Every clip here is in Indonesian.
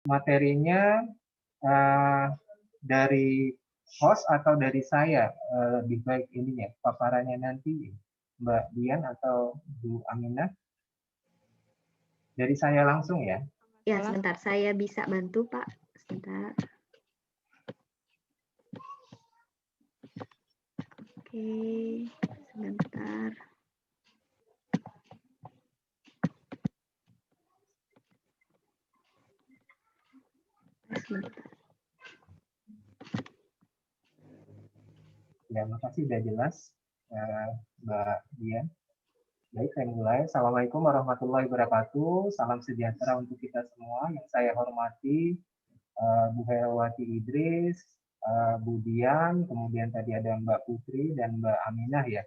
materinya dari host atau dari saya lebih baik ininya paparannya nanti Mbak Dian atau Bu Aminah? Dari saya langsung ya. Ya, sebentar. Saya bisa bantu, Pak. Sebentar. Oke, sebentar. Sebentar. Ya, makasih sudah jelas, Mbak Dian. Baik, saya mulai. Assalamualaikum warahmatullahi wabarakatuh. Salam sejahtera untuk kita semua. Yang saya hormati Bu Herawati Idris, Bu Dian, kemudian tadi ada Mbak Putri dan Mbak Aminah ya.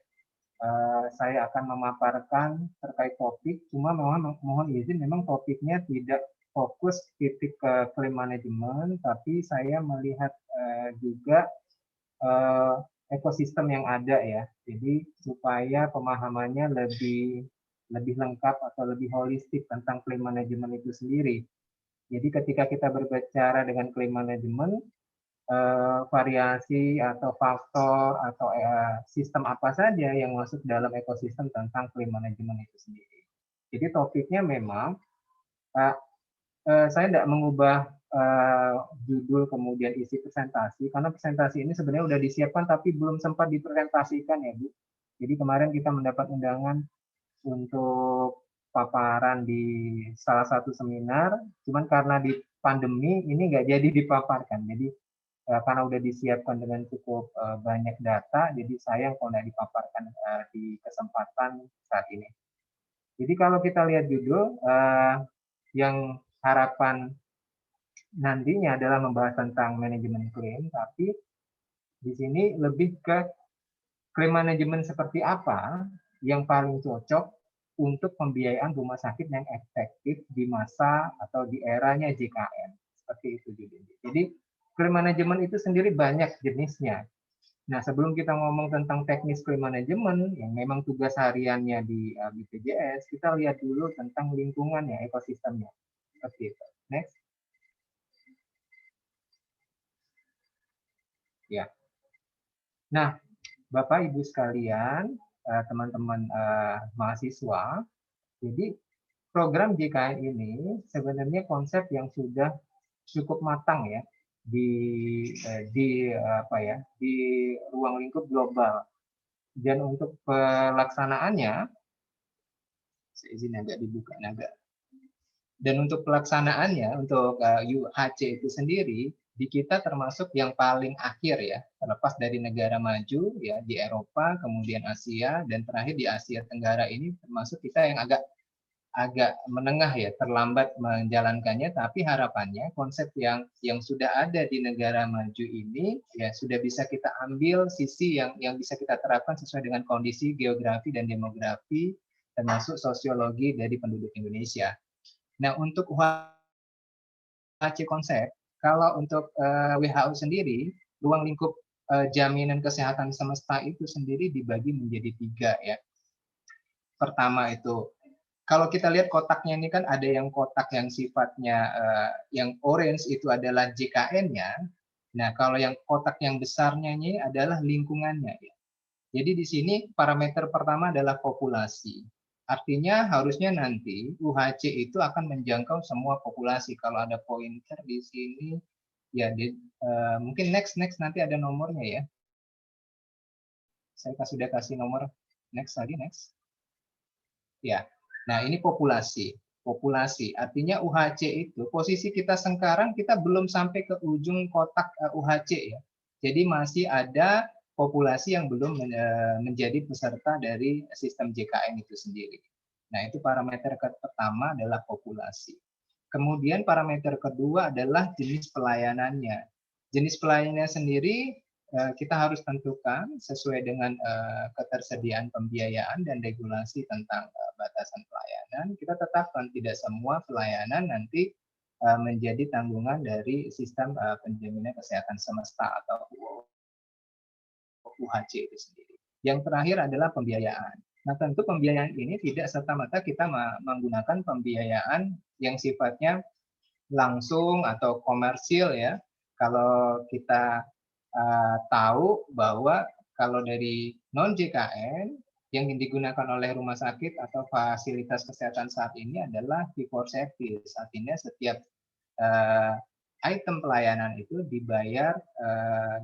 Saya akan memaparkan terkait topik, cuma mohon izin memang topiknya tidak fokus titik ke claim management, tapi saya melihat juga ekosistem yang ada ya. Jadi supaya pemahamannya lebih lengkap atau lebih holistik tentang claim management itu sendiri. Jadi ketika kita berbicara dengan claim management, variasi atau faktor atau sistem apa saja yang masuk dalam ekosistem tentang claim management itu sendiri. Jadi topiknya memang saya tidak mengubah judul kemudian isi presentasi karena presentasi ini sebenarnya sudah disiapkan tapi belum sempat dipresentasikan ya Bu. Jadi kemarin kita mendapat undangan untuk paparan di salah satu seminar, cuman karena di pandemi ini nggak jadi dipaparkan. Jadi karena udah disiapkan dengan cukup banyak data, jadi sayang kalau nggak dipaparkan di kesempatan saat ini. Jadi kalau kita lihat judul, yang harapan nantinya adalah membahas tentang manajemen klaim, tapi di sini lebih ke klaim manajemen seperti apa yang paling cocok untuk pembiayaan rumah sakit yang efektif di masa atau di eranya JKN. Seperti itu judulnya. Jadi klaim manajemen itu sendiri banyak jenisnya. Nah, sebelum kita ngomong tentang teknis claim management yang memang tugas hariannya di BPJS, kita lihat dulu tentang lingkungannya, ekosistemnya. Seperti itu. Next. Ya. Nah, Bapak Ibu sekalian, teman-teman mahasiswa, jadi program JKN ini sebenarnya konsep yang sudah cukup matang ya di ruang lingkup global. Dan untuk pelaksanaannya, saya izin agak dibuka agak. Dan untuk pelaksanaannya, untuk UHC itu sendiri, di kita termasuk yang paling akhir ya, terlepas dari negara maju ya di Eropa, kemudian Asia, dan terakhir di Asia Tenggara ini termasuk kita yang agak menengah ya, terlambat menjalankannya, tapi harapannya konsep yang sudah ada di negara maju ini ya sudah bisa kita ambil sisi yang bisa kita terapkan sesuai dengan kondisi geografi dan demografi termasuk sosiologi dari penduduk Indonesia. Nah, untuk UHC konsep, kalau untuk WHO sendiri, ruang lingkup jaminan kesehatan semesta itu sendiri dibagi menjadi 3 ya. Pertama itu, kalau kita lihat kotaknya ini kan ada yang kotak yang sifatnya yang orange itu adalah JKN-nya. Nah, kalau yang kotak yang besarnya ini adalah lingkungannya ya. Jadi di sini parameter pertama adalah populasi. Artinya harusnya nanti UHC itu akan menjangkau semua populasi. Kalau ada pointer di sini, ya mungkin next nanti ada nomornya ya. Saya sudah kasih nomor next tadi, next. Ya, nah ini populasi. Artinya UHC itu, posisi kita sekarang kita belum sampai ke ujung kotak UHC ya. Jadi masih ada populasi yang belum menjadi peserta dari sistem JKN itu sendiri. Nah, itu parameter pertama adalah populasi. Kemudian parameter kedua adalah jenis pelayanannya. Jenis pelayanannya sendiri kita harus tentukan sesuai dengan ketersediaan pembiayaan dan regulasi tentang batasan pelayanan. Kita tetapkan tidak semua pelayanan nanti menjadi tanggungan dari sistem penjaminan kesehatan semesta atau UHC itu sendiri. Yang terakhir adalah pembiayaan. Nah, tentu pembiayaan ini tidak serta-merta kita menggunakan pembiayaan yang sifatnya langsung atau komersil ya. Kalau kita tahu bahwa kalau dari non JKN yang digunakan oleh rumah sakit atau fasilitas kesehatan saat ini adalah fee for service. Artinya setiap item pelayanan itu dibayar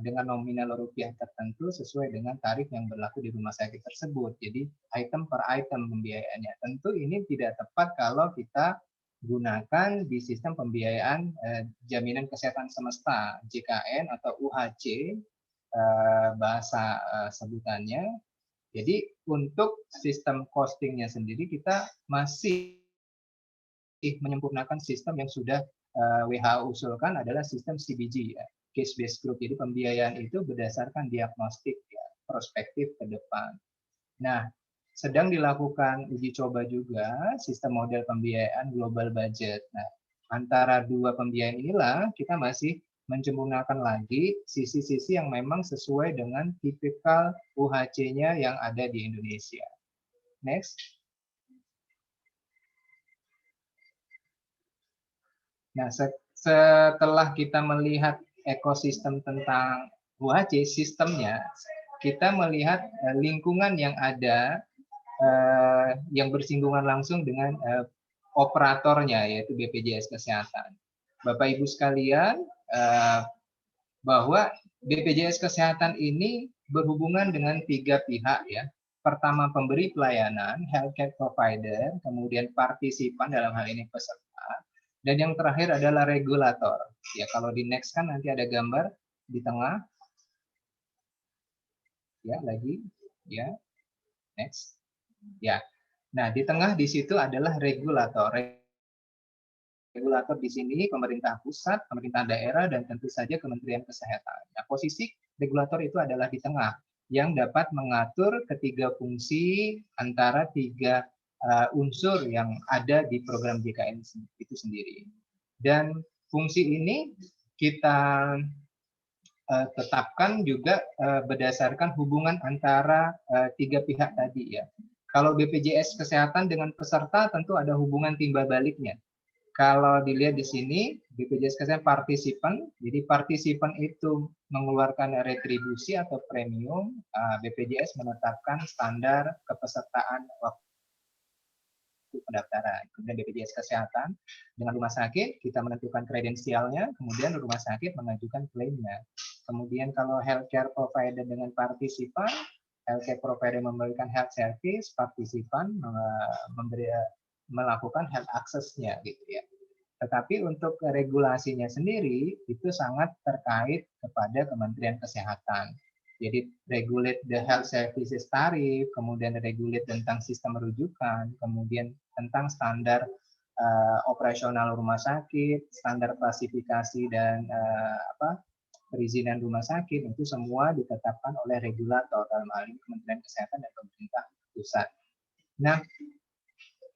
dengan nominal rupiah tertentu sesuai dengan tarif yang berlaku di rumah sakit tersebut. Jadi item per item pembiayaannya. Tentu ini tidak tepat kalau kita gunakan di sistem pembiayaan jaminan kesehatan semesta JKN atau UHC bahasa sebutannya. Jadi untuk sistem costingnya sendiri kita masih menyempurnakan sistem yang sudah WHO usulkan adalah sistem CBG ya, case based group. Jadi pembiayaan itu berdasarkan diagnostik ya, prospektif ke depan. Nah, sedang dilakukan uji coba juga sistem model pembiayaan global budget. Nah, antara dua pembiayaan inilah kita masih menyempurnakan lagi sisi-sisi yang memang sesuai dengan tipikal UHC-nya yang ada di Indonesia. Next. Nah, setelah kita melihat ekosistem tentang UHC, sistemnya, kita melihat lingkungan yang ada yang bersinggungan langsung dengan operatornya, yaitu BPJS Kesehatan. Bapak Ibu sekalian, bahwa BPJS Kesehatan ini berhubungan dengan 3 pihak ya. Pertama pemberi pelayanan, healthcare provider, kemudian partisipan dalam hal ini peserta, dan yang terakhir adalah regulator. Ya, kalau di next kan nanti ada gambar di tengah. Ya, lagi. Ya. Next. Ya. Nah, di tengah di situ adalah regulator. Regulator di sini pemerintah pusat, pemerintah daerah, dan tentu saja Kementerian Kesehatan. Nah, posisi regulator itu adalah di tengah yang dapat mengatur ketiga fungsi antara 3 unsur yang ada di program JKN itu sendiri. Dan fungsi ini kita tetapkan juga berdasarkan hubungan antara 3 pihak tadi ya. Kalau BPJS Kesehatan dengan peserta tentu ada hubungan timbal baliknya. Kalau dilihat di sini, BPJS Kesehatan partisipan, jadi partisipan itu mengeluarkan retribusi atau premium, BPJS menetapkan standar kepesertaan waktu pendaftaran. Kemudian BPJS Kesehatan dengan rumah sakit, kita menentukan kredensialnya, kemudian rumah sakit mengajukan klaimnya. Kemudian kalau healthcare provider dengan partisipan, healthcare provider memberikan health service, partisipan melakukan health access-nya gitu ya. Tetapi untuk regulasinya sendiri itu sangat terkait kepada Kementerian Kesehatan. Jadi regulate the health services tarif, kemudian regulate tentang sistem rujukan, kemudian tentang standar operasional rumah sakit, standar klasifikasi dan perizinan rumah sakit, itu semua ditetapkan oleh regulator dalam hal ini Kementerian Kesehatan dan pemerintah pusat. Nah,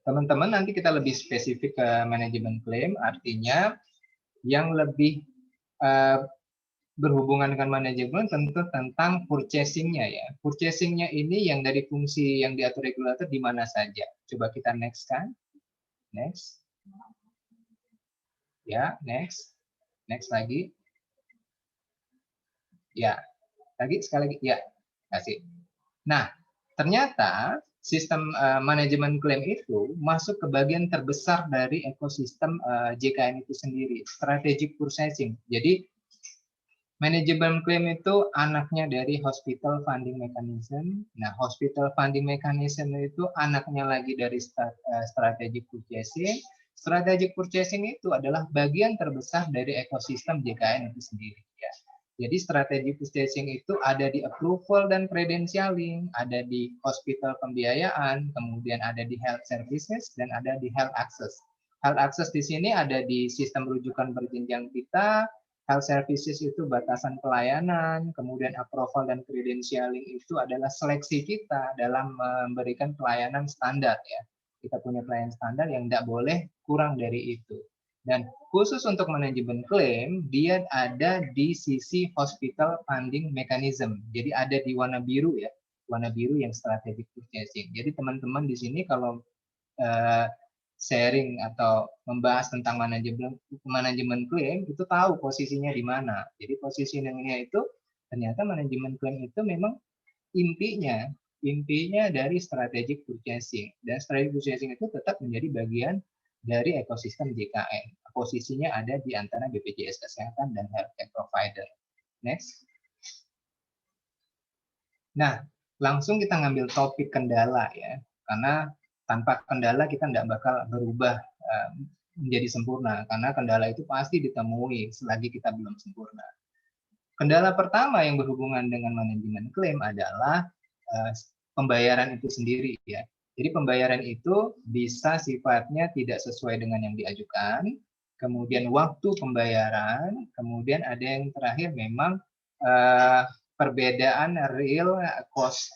teman-teman nanti kita lebih spesifik ke manajemen klaim, artinya yang lebih berhubungan dengan manajemen tentu tentang purchasing-nya ya. Purchasing-nya ini yang dari fungsi yang diatur regulator di mana saja. Coba kita next kan. Next. Ya, next. Next lagi. Ya, lagi sekali lagi. Ya, kasih. Nah, ternyata sistem manajemen klaim itu masuk ke bagian terbesar dari ekosistem JKN itu sendiri, strategic purchasing. Jadi manajemen klaim itu anaknya dari hospital funding mechanism. Nah, hospital funding mechanism itu anaknya lagi dari strategic purchasing. Strategic purchasing itu adalah bagian terbesar dari ekosistem JKN itu sendiri. Ya. Jadi strategi purchasing itu ada di approval dan credentialing, ada di hospital pembiayaan, kemudian ada di health services, dan ada di health access. Health access di sini ada di sistem rujukan berjenjang kita, health services itu batasan pelayanan, kemudian approval dan credentialing itu adalah seleksi kita dalam memberikan pelayanan standar ya. Kita punya pelayanan standar yang tidak boleh kurang dari itu. Dan khusus untuk manajemen klaim, dia ada di sisi hospital funding mechanism. Jadi ada di warna biru ya, warna biru yang strategic purchasing. Jadi teman-teman di sini kalau sharing atau membahas tentang manajemen klaim itu tahu posisinya di mana. Jadi positioningnya itu ternyata manajemen klaim itu memang intinya dari strategic purchasing, dan strategic purchasing itu tetap menjadi bagian dari ekosistem JKN. Posisinya ada di antara BPJS Kesehatan dan healthcare provider. Next. Nah, langsung kita ngambil topik kendala ya, karena tanpa kendala kita tidak bakal berubah menjadi sempurna, karena kendala itu pasti ditemui selagi kita belum sempurna. Kendala pertama yang berhubungan dengan manajemen klaim adalah pembayaran itu sendiri ya. Jadi pembayaran itu bisa sifatnya tidak sesuai dengan yang diajukan, kemudian waktu pembayaran, kemudian ada yang terakhir memang perbedaan real cost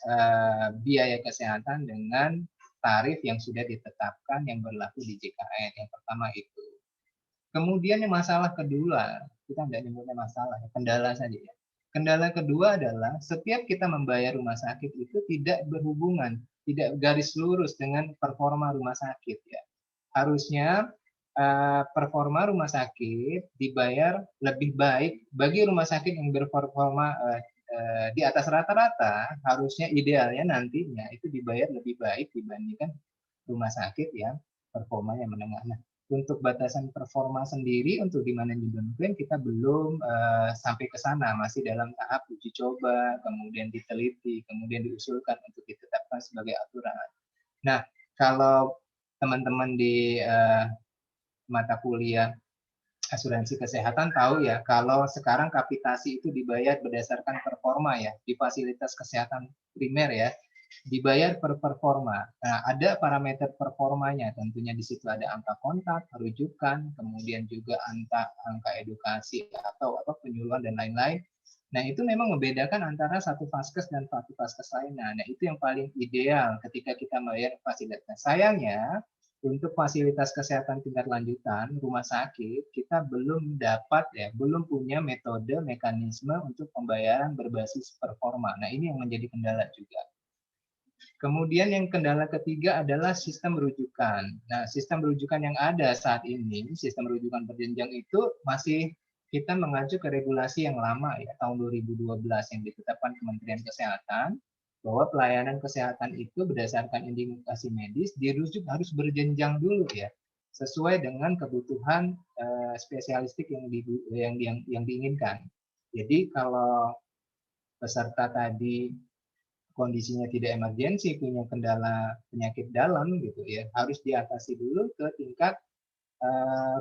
biaya kesehatan dengan tarif yang sudah ditetapkan yang berlaku di JKN. Yang pertama itu. Kemudian yang masalah kedua, kita tidak nyebutnya masalah, kendala saja ya. Kendala kedua adalah setiap kita membayar rumah sakit itu tidak berhubungan, tidak garis lurus dengan performa rumah sakit ya. Harusnya performa rumah sakit dibayar lebih baik bagi rumah sakit yang berperforma di atas rata-rata, harusnya idealnya nantinya itu dibayar lebih baik dibandingkan rumah sakit yang performanya menengah. Nah, untuk batasan performa sendiri untuk di manajemen klaim kita belum sampai ke sana, masih dalam tahap uji coba, kemudian diteliti, kemudian diusulkan untuk ditetapkan sebagai aturan. Nah, kalau teman-teman di mata kuliah asuransi kesehatan tahu ya, kalau sekarang kapitasi itu dibayar berdasarkan performa ya, di fasilitas kesehatan primer ya, dibayar per performa. Nah, ada parameter performanya, tentunya di situ ada angka kontak, rujukan, kemudian juga angka edukasi atau penyuluhan dan lain-lain. Nah, itu memang membedakan antara satu vaskes dan satu vaskes lainnya. Nah, itu yang paling ideal ketika kita membayar fasilitas. Sayangnya, untuk fasilitas kesehatan tingkat lanjutan rumah sakit kita belum dapat ya, belum punya metode mekanisme untuk pembayaran berbasis performa. Nah, ini yang menjadi kendala juga. Kemudian yang kendala ketiga adalah sistem rujukan. Nah, sistem rujukan yang ada saat ini, sistem rujukan berjenjang itu masih kita mengacu ke regulasi yang lama ya, tahun 2012 yang ditetapkan Kementerian Kesehatan, bahwa pelayanan kesehatan itu berdasarkan indikasi medis dirujuk harus berjenjang dulu ya, sesuai dengan kebutuhan spesialistik yang diinginkan. Jadi kalau peserta tadi kondisinya tidak emergensi, punya kendala penyakit dalam gitu ya, harus diatasi dulu ke tingkat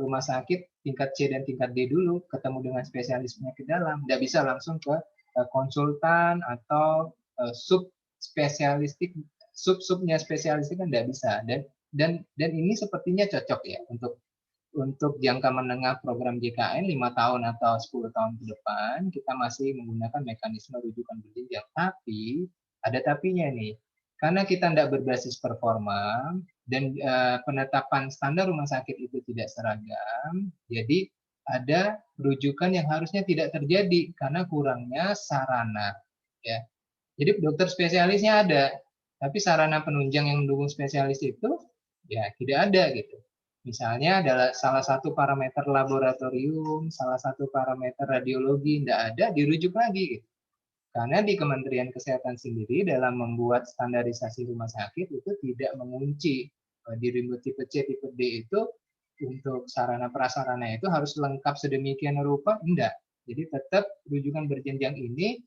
rumah sakit tingkat C dan tingkat D dulu, ketemu dengan spesialis penyakit dalam, tidak bisa langsung ke konsultan atau subspesialistik, subnya spesialistik kan tidak bisa, dan ini sepertinya cocok ya untuk jangka menengah program JKN 5 tahun atau 10 tahun ke depan kita masih menggunakan mekanisme rujukan berjenjang, tapi ada tapinya nih, karena kita tidak berbasis performa dan penetapan standar rumah sakit itu tidak seragam, jadi ada rujukan yang harusnya tidak terjadi karena kurangnya sarana ya. Jadi dokter spesialisnya ada, tapi sarana penunjang yang mendukung spesialis itu ya tidak ada gitu. Misalnya adalah salah satu parameter laboratorium, salah satu parameter radiologi tidak ada, dirujuk lagi gitu. Karena di Kementerian Kesehatan sendiri dalam membuat standarisasi rumah sakit itu tidak mengunci di remote tipe C, tipe D itu untuk sarana prasarana itu harus lengkap sedemikian rupa, enggak. Jadi tetap rujukan berjenjang ini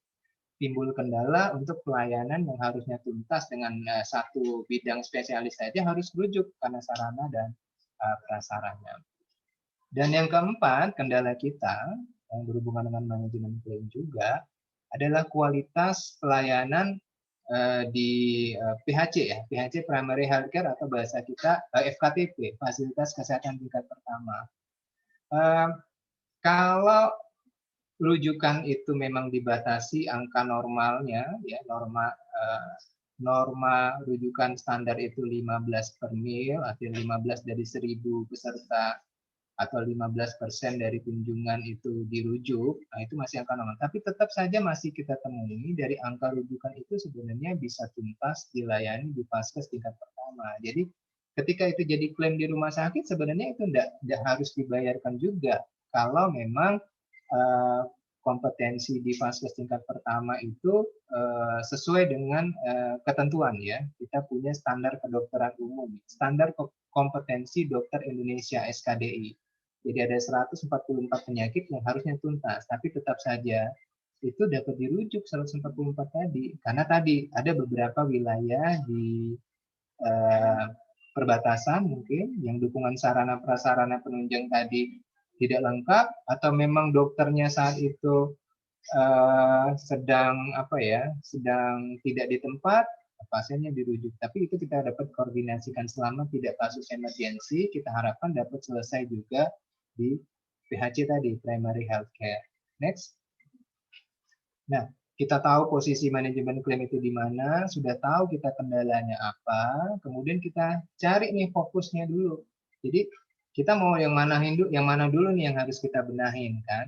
timbul kendala untuk pelayanan yang harusnya tuntas dengan satu bidang spesialis saja harus rujuk karena sarana dan prasarana. Dan yang keempat, kendala kita yang berhubungan dengan manajemen klaim juga adalah kualitas pelayanan di PHC ya, PHC Primary Healthcare atau bahasa kita FKTP, Fasilitas Kesehatan Tingkat Pertama. Kalau rujukan itu memang dibatasi angka normalnya ya, norma rujukan standar itu 15 per mil, artinya 15 dari 1000 peserta atau 15% dari kunjungan itu dirujuk, nah itu masih angka normal. Tapi tetap saja masih kita temui dari angka rujukan itu sebenarnya bisa tuntas dilayani di vaskes tingkat pertama. Jadi ketika itu jadi klaim di rumah sakit, sebenarnya itu tidak harus dibayarkan juga kalau memang kompetensi di vaskes tingkat pertama itu sesuai dengan ketentuan ya. Kita punya standar kedokteran umum, standar kompetensi dokter Indonesia SKDI. Jadi ada 144 penyakit yang harusnya tuntas, tapi tetap saja itu dapat dirujuk 144 tadi, karena tadi ada beberapa wilayah di perbatasan mungkin yang dukungan sarana prasarana penunjang tadi tidak lengkap, atau memang dokternya saat itu sedang sedang tidak di tempat, pasiennya dirujuk. Tapi itu kita dapat koordinasikan selama tidak kasus emergensi, kita harapkan dapat selesai juga di PHC tadi, primary healthcare. Next. Nah, kita tahu posisi manajemen klaim itu di mana, sudah tahu kita kendalanya apa, kemudian kita cari nih fokusnya dulu. Jadi kita mau yang mana dulu nih yang harus kita benahin kan?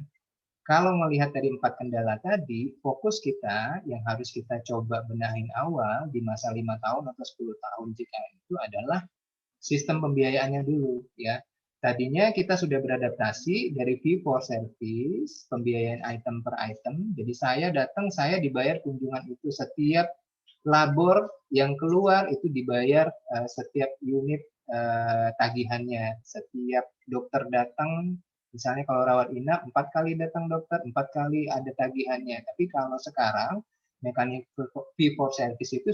Kalau melihat dari 4 kendala tadi, fokus kita yang harus kita coba benahin awal di masa 5 tahun atau 10 tahun jika itu adalah sistem pembiayaannya dulu ya. Tadinya kita sudah beradaptasi dari fee for service, pembiayaan item per item. Jadi saya datang, saya dibayar kunjungan itu setiap labor yang keluar itu dibayar setiap unit tagihannya. Setiap dokter datang, misalnya kalau rawat inap 4 kali datang dokter, 4 kali ada tagihannya. Tapi kalau sekarang mekanik fee for service itu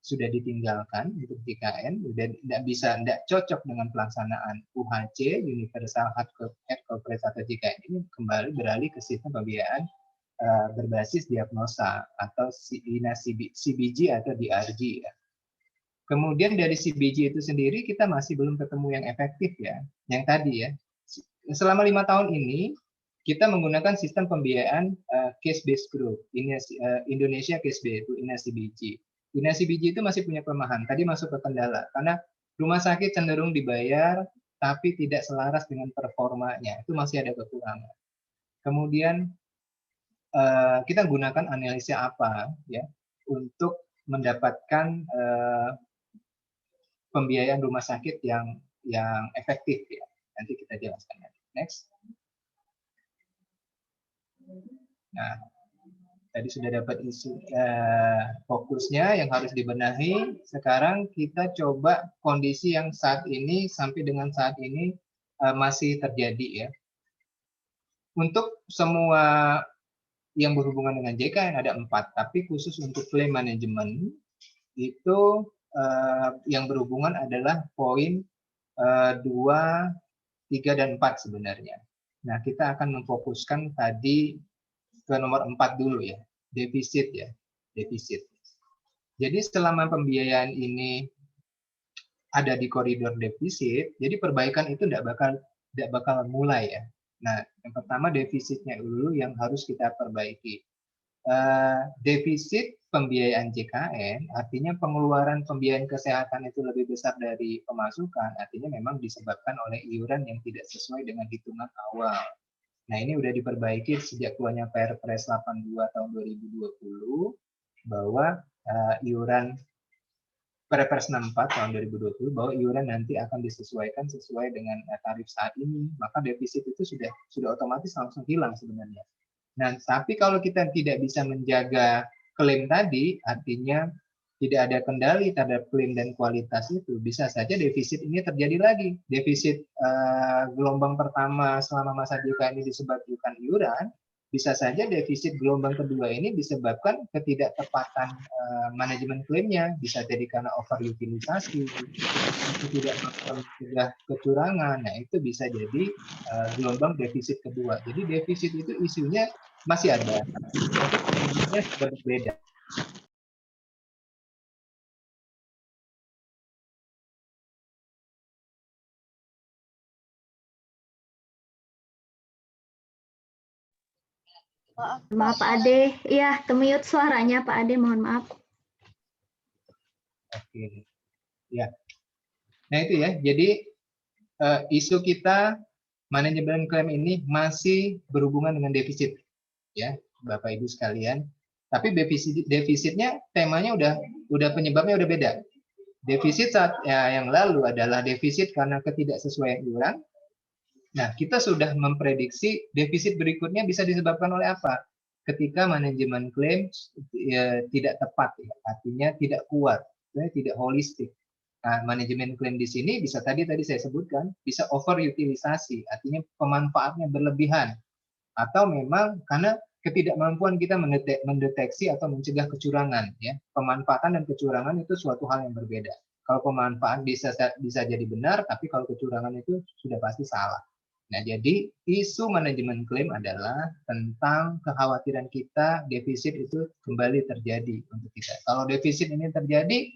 sudah ditinggalkan untuk JKN, tidak cocok dengan pelaksanaan UHC Universal Health Coverage atau JKN ini kembali beralih ke sistem pembiayaan berbasis diagnosa atau CBG atau DRG ya. Kemudian dari CBG itu sendiri kita masih belum ketemu yang efektif ya, yang tadi ya. Selama 5 tahun ini kita menggunakan sistem pembiayaan case based group, Indonesia case based, INA CBG. INA CBG itu masih punya kelemahan. Tadi masuk ke kendala karena rumah sakit cenderung dibayar tapi tidak selaras dengan performanya. Itu masih ada kekurangan. Kemudian kita gunakan analisa apa ya untuk mendapatkan pembiayaan rumah sakit yang efektif ya. Nanti kita jelaskan. Next. Nah, tadi sudah dapat isu fokusnya yang harus dibenahi. Sekarang kita coba kondisi yang saat ini sampai dengan saat ini masih terjadi ya. Untuk semua yang berhubungan dengan JKN ada 4, tapi khusus untuk claim management itu yang berhubungan adalah poin 2, 3, dan 4 sebenarnya. Nah, kita akan memfokuskan tadi ke nomor 4 dulu ya, defisit ya, defisit. Jadi selama pembiayaan ini ada di koridor defisit, jadi perbaikan itu tidak bakal mulai ya. Nah, yang pertama defisitnya dulu yang harus kita perbaiki. Defisit pembiayaan JKN, artinya pengeluaran pembiayaan kesehatan itu lebih besar dari pemasukan, artinya memang disebabkan oleh iuran yang tidak sesuai dengan hitungan awal. Nah, ini sudah diperbaiki sejak keluarnya Perpres 82 tahun 2020 bahwa iuran Perpres 64 tahun 2020 bahwa iuran nanti akan disesuaikan sesuai dengan tarif saat ini, maka defisit itu sudah otomatis langsung hilang sebenarnya. Nah, tapi kalau kita tidak bisa menjaga klaim tadi, artinya tidak ada kendali terhadap klaim dan kualitas itu, bisa saja defisit ini terjadi lagi. Defisit gelombang pertama selama masa JKN ini disebabkan iuran, bisa saja defisit gelombang kedua ini disebabkan ketidaktepatan manajemen klaimnya, bisa jadi karena overutilisasi, tidak mencegah kecurangan. Nah, itu bisa jadi gelombang defisit kedua. Jadi defisit itu isunya masih ada, tapi kondisinya sudah berbeda. Maaf Pak Ade, iya temuyut suaranya Pak Ade, mohon maaf. Oke, ya. Nah itu ya, jadi isu kita manajemen klaim ini masih berhubungan dengan defisit, ya Bapak Ibu sekalian. Tapi defisitnya temanya udah penyebabnya udah beda. Defisit saat yang lalu adalah defisit karena ketidaksesuaian iuran. Nah, kita sudah memprediksi defisit berikutnya bisa disebabkan oleh apa? Ketika manajemen klaim tidak tepat, ya, artinya tidak kuat, ya, tidak holistik. Nah, manajemen klaim di sini bisa tadi saya sebutkan, bisa overutilisasi, artinya pemanfaatnya berlebihan. Atau memang karena ketidakmampuan kita mendeteksi atau mencegah kecurangan, ya. Pemanfaatan dan kecurangan itu suatu hal yang berbeda. Kalau pemanfaat bisa jadi benar, tapi kalau kecurangan itu sudah pasti salah. Nah, jadi isu manajemen klaim adalah tentang kekhawatiran kita defisit itu kembali terjadi untuk kita. Kalau defisit ini terjadi,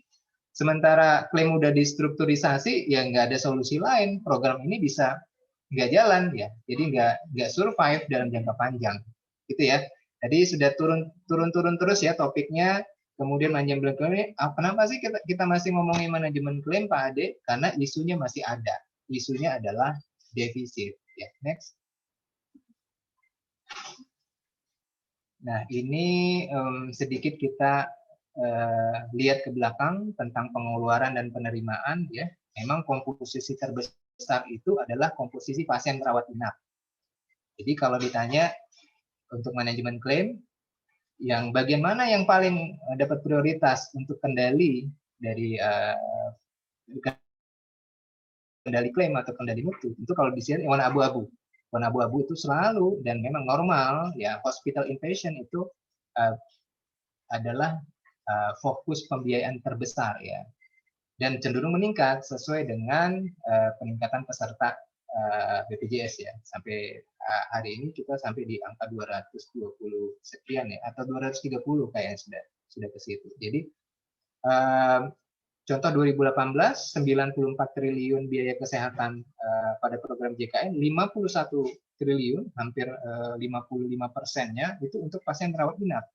sementara klaim udah distrukturisasi, ya nggak ada solusi lain. Program ini bisa nggak jalan, ya. Jadi nggak survive dalam jangka panjang, gitu ya. Tadi sudah turun terus ya topiknya. Kemudian manajemen klaim, kenapa sih kita masih ngomongin manajemen klaim, Pak Ade? Karena isunya masih ada. Isunya adalah defisit. Ya, next. Nah, ini sedikit kita lihat ke belakang tentang pengeluaran dan penerimaan, ya. Memang komposisi terbesar itu adalah komposisi pasien rawat inap. Jadi kalau ditanya untuk manajemen klaim, yang bagian mana yang paling dapat prioritas untuk kendali dari kendali klaim atau kendali mutu, itu kalau di sini warna abu-abu. Warna abu-abu itu selalu dan memang normal, ya, hospital inpatient itu adalah fokus pembiayaan terbesar, ya, dan cenderung meningkat sesuai dengan peningkatan peserta BPJS, ya. Sampai hari ini kita sampai di angka 220 sekian, ya, atau 230 kayaknya sudah ke situ. Jadi contoh 2018, 94 triliun biaya kesehatan pada program JKN, 51 triliun, hampir 55%-nya itu untuk pasien rawat inap.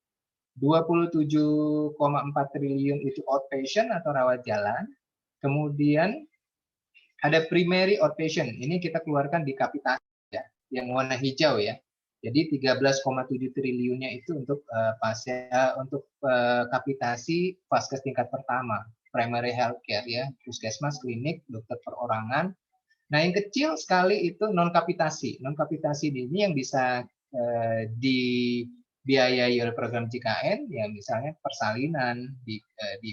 27,4 triliun itu outpatient atau rawat jalan. Kemudian ada primary outpatient. Ini kita keluarkan di kapitasi, ya, yang warna hijau, ya. Jadi 13,7 triliunnya itu untuk pasien untuk kapitasi vaskes tingkat pertama, primary healthcare, ya, puskesmas, klinik, dokter perorangan. Nah, yang kecil sekali itu non kapitasi. Non kapitasi ini yang bisa dibiayai oleh program JKN, ya, misalnya persalinan di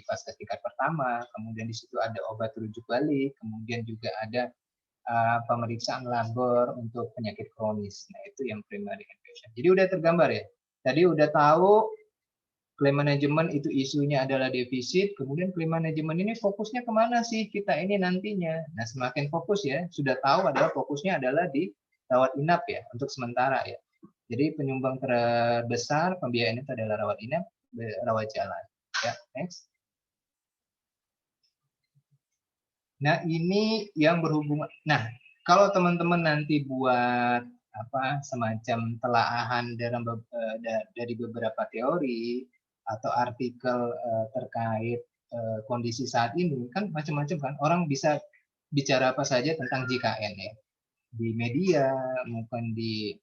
vaskes tingkat pertama, kemudian di situ ada obat rujuk balik, kemudian juga ada pemeriksaan labor untuk penyakit kronis. Nah, itu yang primary inpatient. Jadi udah tergambar, ya. Tadi udah tahu klaim manajemen itu isunya adalah defisit, kemudian klaim manajemen ini fokusnya kemana sih kita ini nantinya. Nah, semakin fokus, ya, sudah tahu adalah fokusnya adalah di rawat inap, ya, untuk sementara, ya. Jadi penyumbang terbesar pembiayaan itu adalah rawat inap, rawat jalan. Ya, next. Nah, ini yang berhubungan. Nah, kalau teman-teman nanti buat semacam telaahan dari beberapa teori atau artikel terkait kondisi saat ini, kan macam-macam kan. Orang bisa bicara apa saja tentang JKN, ya. Di media, mungkin di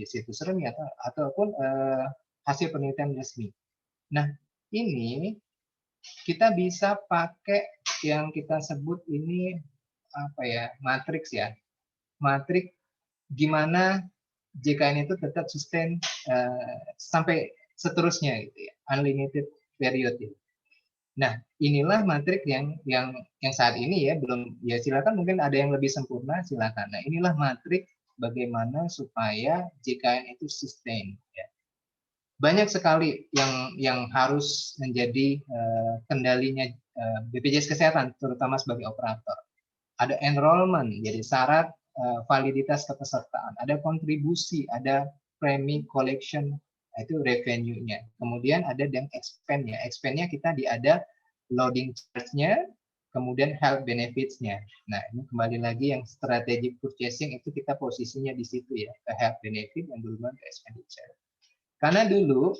situs resmi ataupun hasil penelitian resmi. Nah, ini kita bisa pakai yang kita sebut ini matriks, ya. Matriks gimana JKN itu tetap sustain sampai seterusnya, gitu, ya, unlimited period, ya. Nah, inilah matriks yang saat ini, ya, belum, ya, silakan mungkin ada yang lebih sempurna, silakan. Nah, inilah matriks bagaimana supaya JKN itu sustain, ya. Banyak sekali yang harus menjadi kendalinya BPJS Kesehatan, terutama sebagai operator. Ada enrollment, jadi syarat validitas kepesertaan, ada kontribusi, ada premi collection, itu revenue-nya. Kemudian ada yang expense-nya. Expense-nya kita ada loading charge-nya, kemudian health benefits-nya. Nah, ini kembali lagi yang strategic purchasing itu kita posisinya di situ, ya, ke health benefit yang berhubungan ke expenditure. Karena dulu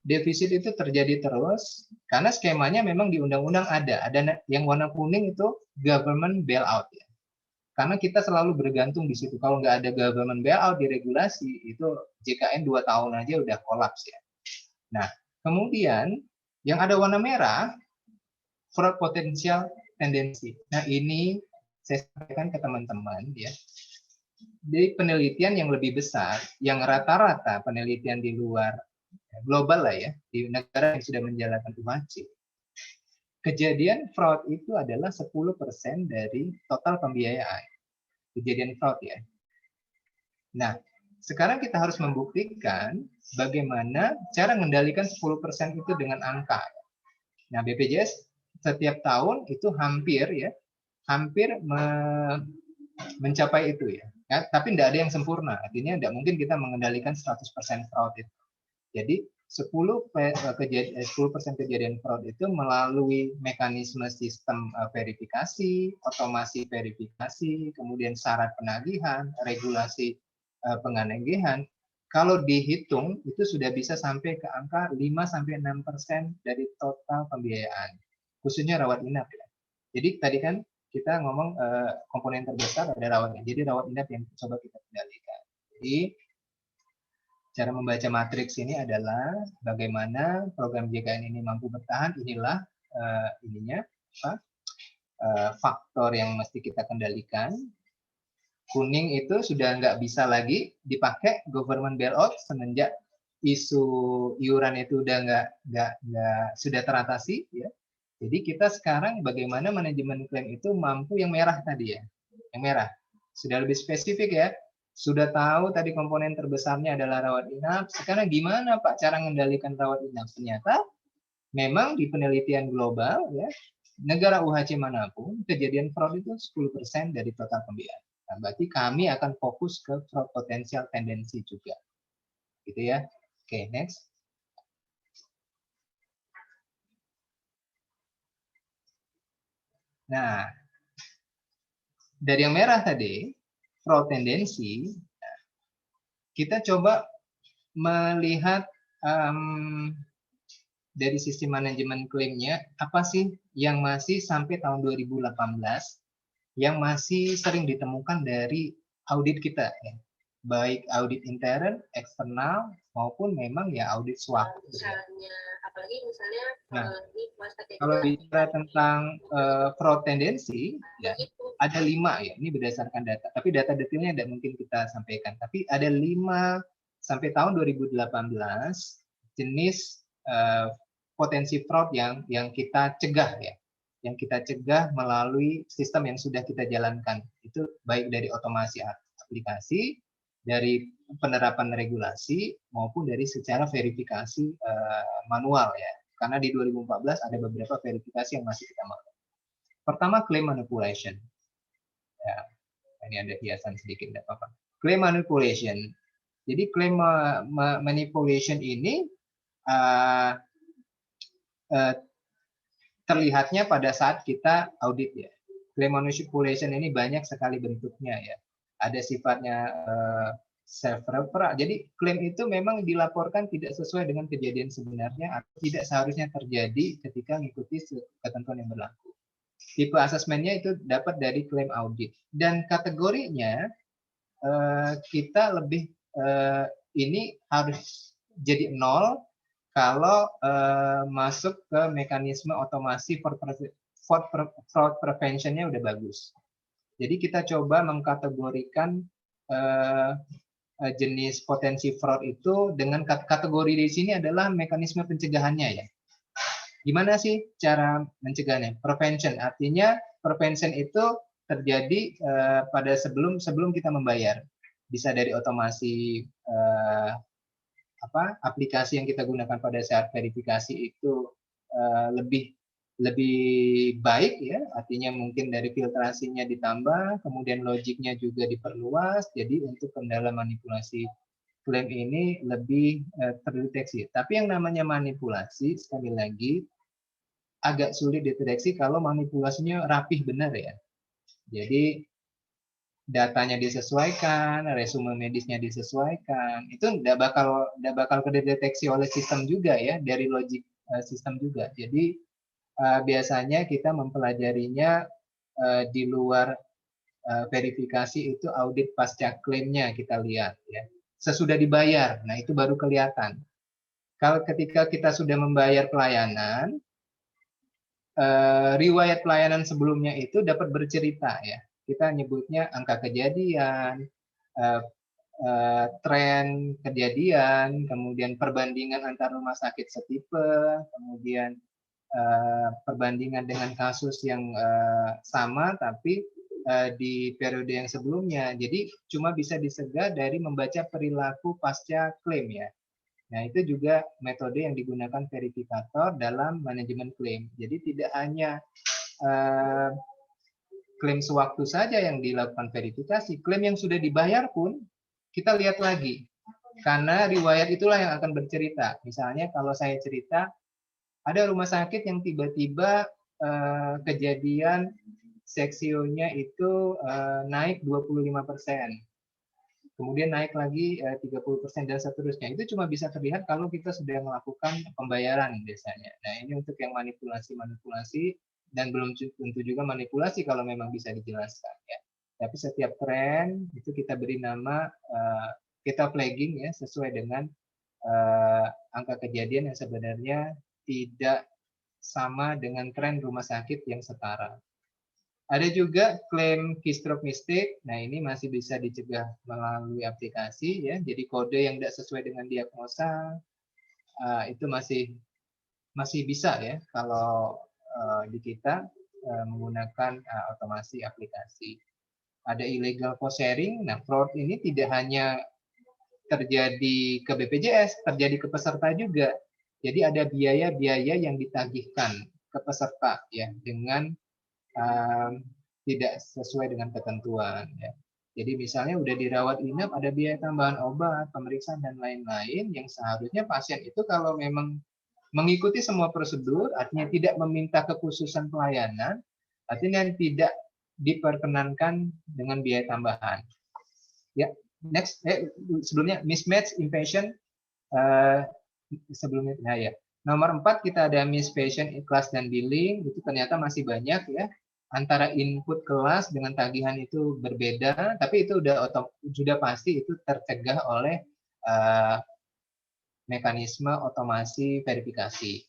defisit itu terjadi terus karena skemanya memang di undang-undang ada yang warna kuning itu government bailout, ya. Karena kita selalu bergantung di situ. Kalau nggak ada government bailout di regulasi, itu JKN 2 tahun aja udah kolaps, ya. Nah, kemudian yang ada warna merah fraud potensial tendensi. Nah, ini saya sampaikan ke teman-teman ya. Di penelitian yang lebih besar, yang rata-rata penelitian di luar global lah ya, di negara yang sudah menjalankan UHC, kejadian fraud itu adalah 10% dari total pembiayaan. Kejadian fraud ya. Nah, sekarang kita harus membuktikan bagaimana cara mengendalikan 10% itu dengan angka. Nah, BPJS setiap tahun itu hampir mencapai itu ya. Tapi tidak ada yang sempurna. Artinya tidak mungkin kita mengendalikan 100% fraud itu. Jadi 10% kejadian fraud itu melalui mekanisme sistem verifikasi, otomasi verifikasi, kemudian syarat penagihan, regulasi penganegihan. Kalau dihitung itu sudah bisa sampai ke angka 5-6% dari total pembiayaan, khususnya rawat inap ya. Jadi tadi kan kita ngomong komponen terbesar ada rawat inap. Jadi rawat inap yang coba kita kendalikan. Jadi cara membaca matriks ini adalah bagaimana program JKN ini mampu bertahan. Inilah faktor yang mesti kita kendalikan. Kuning itu sudah nggak bisa lagi dipakai government bailout semenjak isu iuran itu udah sudah teratasi ya. Jadi kita sekarang bagaimana manajemen klaim itu mampu yang merah tadi ya. Yang merah. Sudah lebih spesifik ya. Sudah tahu tadi komponen terbesarnya adalah rawat inap. Sekarang gimana Pak cara mengendalikan rawat inap? Ternyata memang di penelitian global ya, negara UHC manapun kejadian fraud itu 10% dari total pembiayaan. Nah, berarti kami akan fokus ke fraud potensial tendensi juga. Gitu ya. Oke, next. Nah, dari yang merah tadi, fraud tendensi, kita coba melihat dari sisi manajemen klaimnya, apa sih yang masih sampai tahun 2018, yang masih sering ditemukan dari audit kita, ya. Baik audit intern, eksternal, maupun memang ya audit swab. Apalagi misalnya nah, kalau bicara tentang fraud tendensi, ya, ada 5 ya, ini berdasarkan data. Tapi data detailnya tidak mungkin kita sampaikan. Tapi ada 5 sampai tahun 2018 jenis potensi fraud yang kita cegah ya, yang kita cegah melalui sistem yang sudah kita jalankan. Itu baik dari otomasi aplikasi, dari penerapan regulasi maupun dari secara verifikasi manual ya. Karena di 2014 ada beberapa verifikasi yang masih kita manual. Pertama, claim manipulation. Ya, ini ada hiasan sedikit, tidak apa-apa. Claim manipulation. Jadi claim manipulation ini terlihatnya pada saat kita audit ya. Claim manipulation ini banyak sekali bentuknya ya. Ada sifatnya self-refer. Jadi klaim itu memang dilaporkan tidak sesuai dengan kejadian sebenarnya atau tidak seharusnya terjadi ketika mengikuti ketentuan yang berlaku. Tipe asesmennya itu dapat dari klaim audit. Dan kategorinya kita lebih ini harus jadi 0 kalau masuk ke mekanisme otomasi fraud prevention-nya udah bagus. Jadi kita coba mengkategorikan jenis potensi fraud itu dengan kategori di sini adalah mekanisme pencegahannya ya. Gimana sih cara mencegahnya? Prevention, artinya prevention itu terjadi pada sebelum kita membayar. Bisa dari otomasi aplikasi yang kita gunakan pada saat verifikasi itu lebih baik ya, artinya mungkin dari filtrasinya ditambah, kemudian logiknya juga diperluas, jadi untuk kendala manipulasi klaim ini lebih terdeteksi. Tapi yang namanya manipulasi, sekali lagi, agak sulit dideteksi kalau manipulasinya rapih benar ya. Jadi datanya disesuaikan, resume medisnya disesuaikan, itu tidak bakal kedeteksi oleh sistem juga ya, dari logik sistem juga. Jadi biasanya kita mempelajarinya di luar verifikasi itu audit pasca klaimnya kita lihat ya. Sesudah dibayar, nah itu baru kelihatan. Kalau ketika kita sudah membayar pelayanan, riwayat pelayanan sebelumnya itu dapat bercerita ya. Kita nyebutnya angka kejadian, tren kejadian, kemudian perbandingan antar rumah sakit setipe, kemudian perbandingan dengan kasus yang sama tapi di periode yang sebelumnya. Jadi cuma bisa disegah dari membaca perilaku pasca klaim ya. Nah, itu juga metode yang digunakan verifikator dalam manajemen klaim. Jadi tidak hanya klaim sewaktu saja yang dilakukan verifikasi, klaim yang sudah dibayar pun kita lihat lagi. Karena riwayat itulah yang akan bercerita. Misalnya kalau saya cerita, ada rumah sakit yang tiba-tiba kejadian seksionya itu naik 25%. Kemudian naik lagi 30% dan seterusnya. Itu cuma bisa terlihat kalau kita sudah melakukan pembayaran biasanya. Nah, ini untuk yang manipulasi dan belum tentu juga manipulasi kalau memang bisa dijelaskan ya. Tapi setiap tren itu kita beri nama, kita flagging ya sesuai dengan angka kejadian yang sebenarnya tidak sama dengan tren rumah sakit yang setara. Ada juga klaim keystroke mistake. Nah, ini masih bisa dicegah melalui aplikasi ya. Jadi kode yang tidak sesuai dengan diagnosa itu masih bisa ya kalau di kita menggunakan otomasi aplikasi. Ada illegal cost sharing. Nah, fraud ini tidak hanya terjadi ke BPJS, terjadi ke peserta juga. Jadi ada biaya-biaya yang ditagihkan ke peserta ya dengan tidak sesuai dengan ketentuan ya. Jadi misalnya udah dirawat inap ada biaya tambahan obat, pemeriksaan dan lain-lain yang seharusnya pasien itu kalau memang mengikuti semua prosedur, artinya tidak meminta kekhususan pelayanan, artinya tidak diperkenankan dengan biaya tambahan. Ya, next sebelumnya mismatch inpatient sebelumnya nah ya. Nomor 4 kita ada miss patient kelas dan billing, itu ternyata masih banyak ya. Antara input kelas dengan tagihan itu berbeda, tapi itu sudah pasti itu tercegah oleh mekanisme otomasi verifikasi.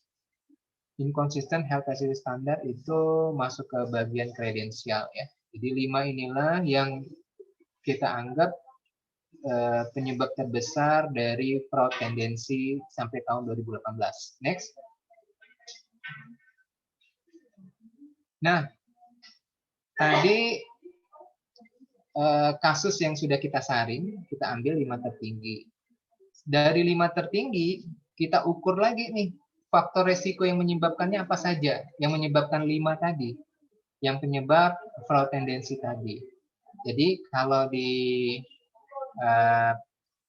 Inconsistent health facility standard itu masuk ke bagian kredensial ya. Jadi 5 inilah yang kita anggap penyebab terbesar dari fraud tendensi sampai tahun 2018. Next. Nah, tadi kasus yang sudah kita saring, kita ambil 5 tertinggi. Dari 5 tertinggi, kita ukur lagi nih, faktor resiko yang menyebabkannya apa saja, yang menyebabkan 5 tadi, yang penyebab fraud tendensi tadi. Jadi kalau di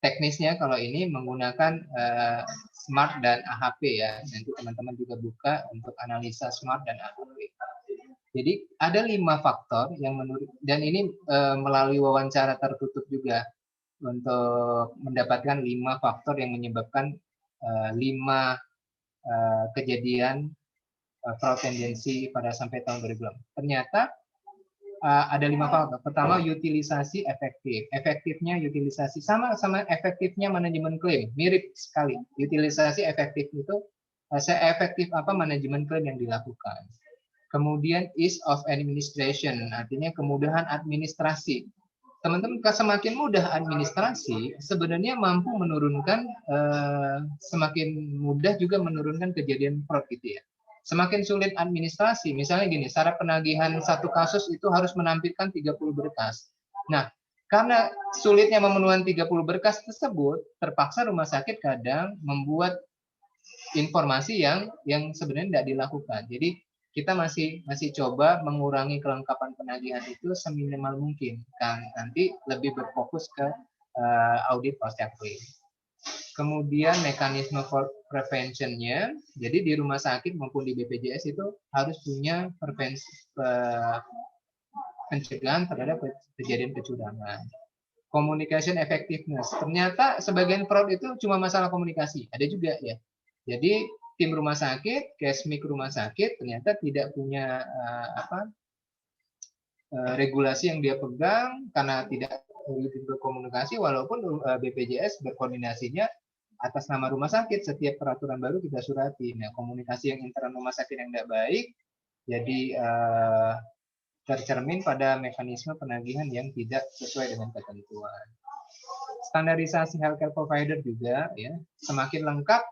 teknisnya kalau ini menggunakan SMART dan AHP ya. Nanti teman-teman juga buka untuk analisa SMART dan AHP. Jadi ada 5 faktor yang menurut, dan ini melalui wawancara tertutup juga untuk mendapatkan 5 faktor yang menyebabkan 5 kejadian fraud tendensi pada sampai tahun 2020. Ternyata ada 5 faktor. Pertama, utilisasi efektif. Efektifnya utilisasi sama efektifnya manajemen klaim, mirip sekali. Utilisasi efektif itu seefektif apa manajemen klaim yang dilakukan. Kemudian ease of administration, artinya kemudahan administrasi. Teman-teman, semakin mudah administrasi, sebenarnya mampu menurunkan, semakin mudah juga menurunkan kejadian fraud gitu ya. Semakin sulit administrasi, misalnya gini, syarat penagihan satu kasus itu harus menampilkan 30 berkas. Nah, karena sulitnya memenuhi 30 berkas tersebut, terpaksa rumah sakit kadang membuat informasi yang sebenarnya tidak dilakukan. Jadi kita masih coba mengurangi kelengkapan penagihan itu seminimal mungkin, kan nanti lebih berfokus ke audit pasca klaim. Kemudian mekanisme prevention-nya, jadi di rumah sakit maupun di BPJS itu harus punya prevensi pencegahan terhadap kejadian kecurangan. Communication effectiveness, ternyata sebagian fraud itu cuma masalah komunikasi, ada juga ya. Jadi tim rumah sakit, kesmik rumah sakit ternyata tidak punya regulasi yang dia pegang karena tidak berkomunikasi, walaupun BPJS berkoordinasinya atas nama rumah sakit, setiap peraturan baru kita surati. Nah, komunikasi yang internal rumah sakit yang tidak baik Jadi tercermin pada mekanisme penagihan yang tidak sesuai dengan ketentuan. Standarisasi healthcare provider juga ya, semakin lengkap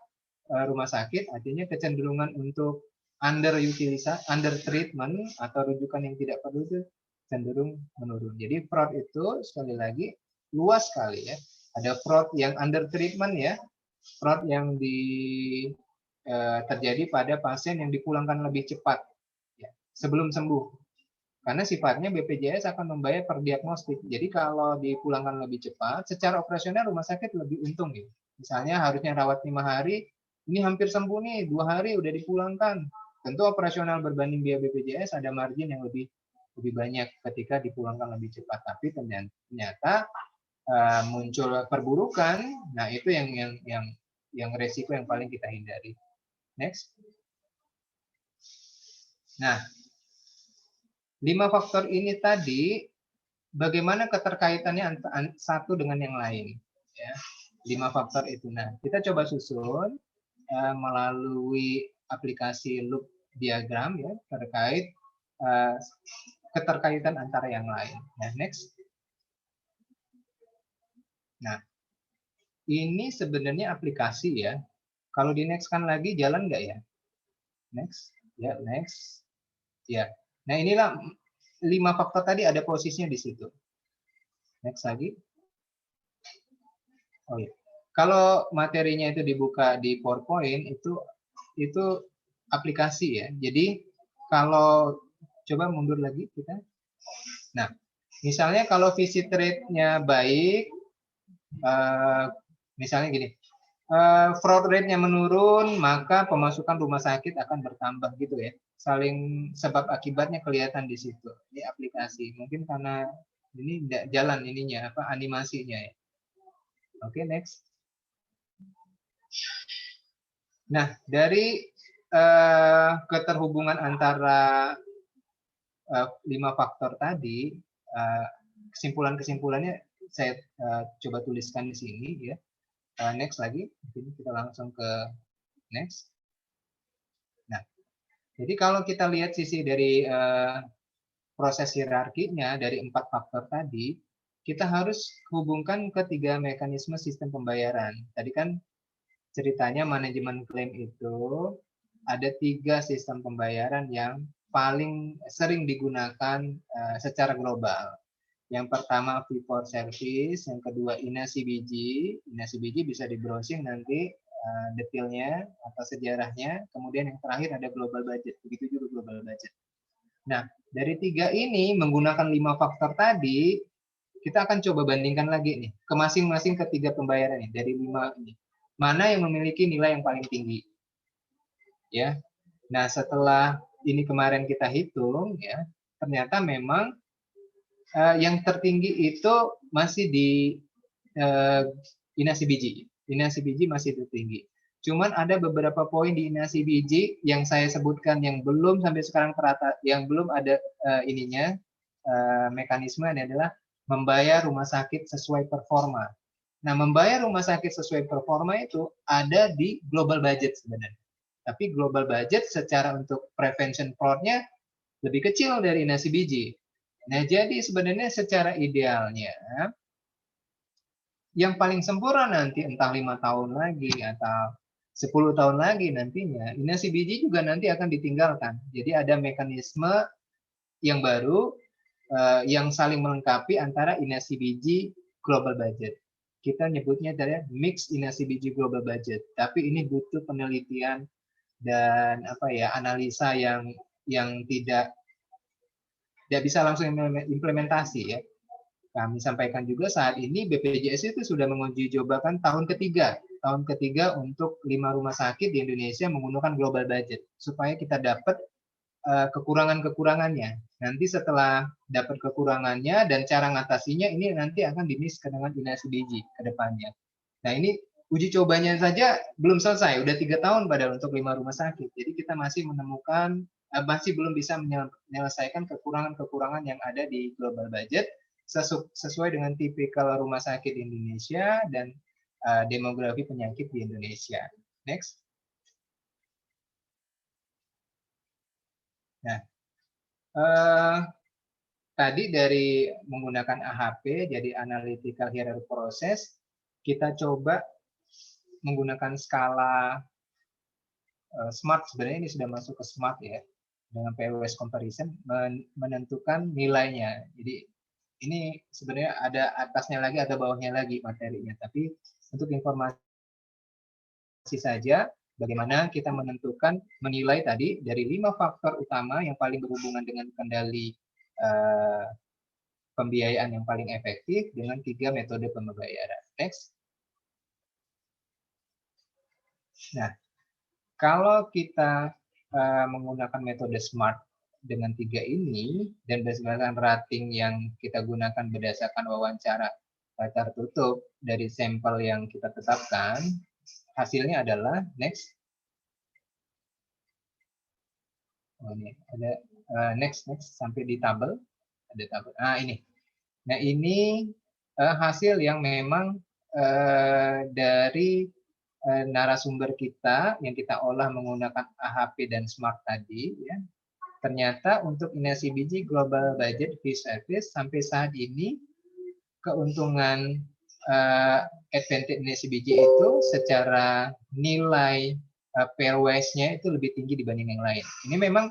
rumah sakit, artinya kecenderungan untuk under treatment atau rujukan yang tidak perlu itu cenderung menurun. Jadi fraud itu sekali lagi luas sekali ya. Ada fraud yang under treatment ya, fraud yang terjadi pada pasien yang dipulangkan lebih cepat ya, sebelum sembuh. Karena sifatnya BPJS akan membayar per diagnostik. Jadi kalau dipulangkan lebih cepat, secara operasional rumah sakit lebih untung ya. Misalnya harusnya rawat 5 hari, ini hampir sembuh nih, 2 hari udah dipulangkan. Tentu operasional berbanding biaya BPJS ada margin yang lebih banyak ketika dipulangkan lebih cepat. Tapi ternyata muncul perburukan. Nah itu yang resiko yang paling kita hindari. Next. Nah, 5 faktor ini tadi bagaimana keterkaitannya satu dengan yang lain ya. 5 faktor itu. Nah, kita coba susun melalui aplikasi loop diagram ya terkait keterkaitan antara yang lain. Nah, next. Nah, ini sebenarnya aplikasi ya. Kalau di next kan lagi jalan nggak ya? Next. Ya, next. Ya. Nah, inilah 5 faktor tadi ada posisinya di situ. Next lagi. Oh ya. Kalau materinya itu dibuka di PowerPoint itu aplikasi ya. Jadi kalau coba mundur lagi kita. Nah, misalnya kalau visit rate-nya baik, misalnya gini, fraud rate-nya menurun, maka pemasukan rumah sakit akan bertambah gitu ya. Saling sebab akibatnya kelihatan di situ. Ini aplikasi. Mungkin karena ini tidak jalan ininya animasinya ya. Oke, next. Nah, dari keterhubungan antara 5 faktor tadi, kesimpulan-kesimpulannya saya coba tuliskan di sini ya. Next lagi, jadi kita langsung ke next. Nah, jadi kalau kita lihat sisi dari proses hierarkinya dari 4 faktor tadi, kita harus hubungkan ke 3 mekanisme sistem pembayaran. Tadi kan ceritanya manajemen klaim itu ada 3 sistem pembayaran yang paling sering digunakan secara global. Yang pertama fee for service, yang kedua INA-CBG. INA-CBG bisa di browsing nanti detailnya atau sejarahnya. Kemudian yang terakhir ada global budget, begitu juga global budget. Nah, dari 3 ini menggunakan 5 faktor tadi, kita akan coba bandingkan lagi nih ke masing-masing ketiga pembayaran nih dari 5 ini. Mana yang memiliki nilai yang paling tinggi? Ya. Nah, setelah ini kemarin kita hitung ya, ternyata memang yang tertinggi itu masih di INA-CBG. INA-CBG masih tertinggi. Cuman ada beberapa poin di INA-CBG yang saya sebutkan yang belum sampai sekarang terata, yang belum ada mekanisme ini adalah membayar rumah sakit sesuai performa. Nah, membayar rumah sakit sesuai performa itu ada di global budget sebenarnya. Tapi global budget secara untuk prevention fraud-nya lebih kecil dari INA-CBG. Nah, jadi sebenarnya secara idealnya yang paling sempurna nanti entah 5 tahun lagi atau 10 tahun lagi nantinya, INA-CBG juga nanti akan ditinggalkan. Jadi ada mekanisme yang baru yang saling melengkapi antara INA-CBG global budget. Kita nyebutnya adalah mix INA-CBG global budget. Tapi ini butuh penelitian dan analisa yang tidak bisa langsung implementasi ya. Kami sampaikan juga saat ini BPJS itu sudah menguji cobakan tahun ketiga untuk 5 rumah sakit di Indonesia menggunakan global budget supaya kita dapat kekurangan-kekurangannya. Nanti setelah dapat kekurangannya dan cara ngatasinya ini nanti akan di-mix dengan INA-CBG ke depannya. Nah, ini uji cobanya saja belum selesai, udah 3 tahun padahal untuk 5 rumah sakit. Jadi kita masih menemukan masih belum bisa menyelesaikan kekurangan-kekurangan yang ada di global budget sesuai dengan tipikal rumah sakit di Indonesia dan demografi penyakit di Indonesia. Next. Nah, eh, tadi dari menggunakan AHP, jadi Analytical Hierarchy Process, kita coba menggunakan skala SMART. Sebenarnya ini sudah masuk ke SMART ya, dengan PWS Comparison menentukan nilainya. Jadi ini sebenarnya ada atasnya lagi, ada bawahnya lagi materinya. Tapi untuk informasi saja, bagaimana kita menilai tadi dari 5 faktor utama yang paling berhubungan dengan kendali pembiayaan yang paling efektif dengan 3 metode pembayaran. Next. Nah, kalau kita menggunakan metode SMART dengan 3 ini dan berdasarkan rating yang kita gunakan berdasarkan wawancara tertutup dari sampel yang kita tetapkan, hasilnya adalah next. Oh, ini ada next sampai di tabel, ada tabel. Nah, ini. Nah, ini hasil yang memang dari narasumber kita yang kita olah menggunakan AHP dan SMART tadi, ya. Ternyata untuk INASIBG Global Budget Fee Service sampai saat ini keuntungan advantage INASIBG itu secara nilai pairwise-nya itu lebih tinggi dibanding yang lain. Ini memang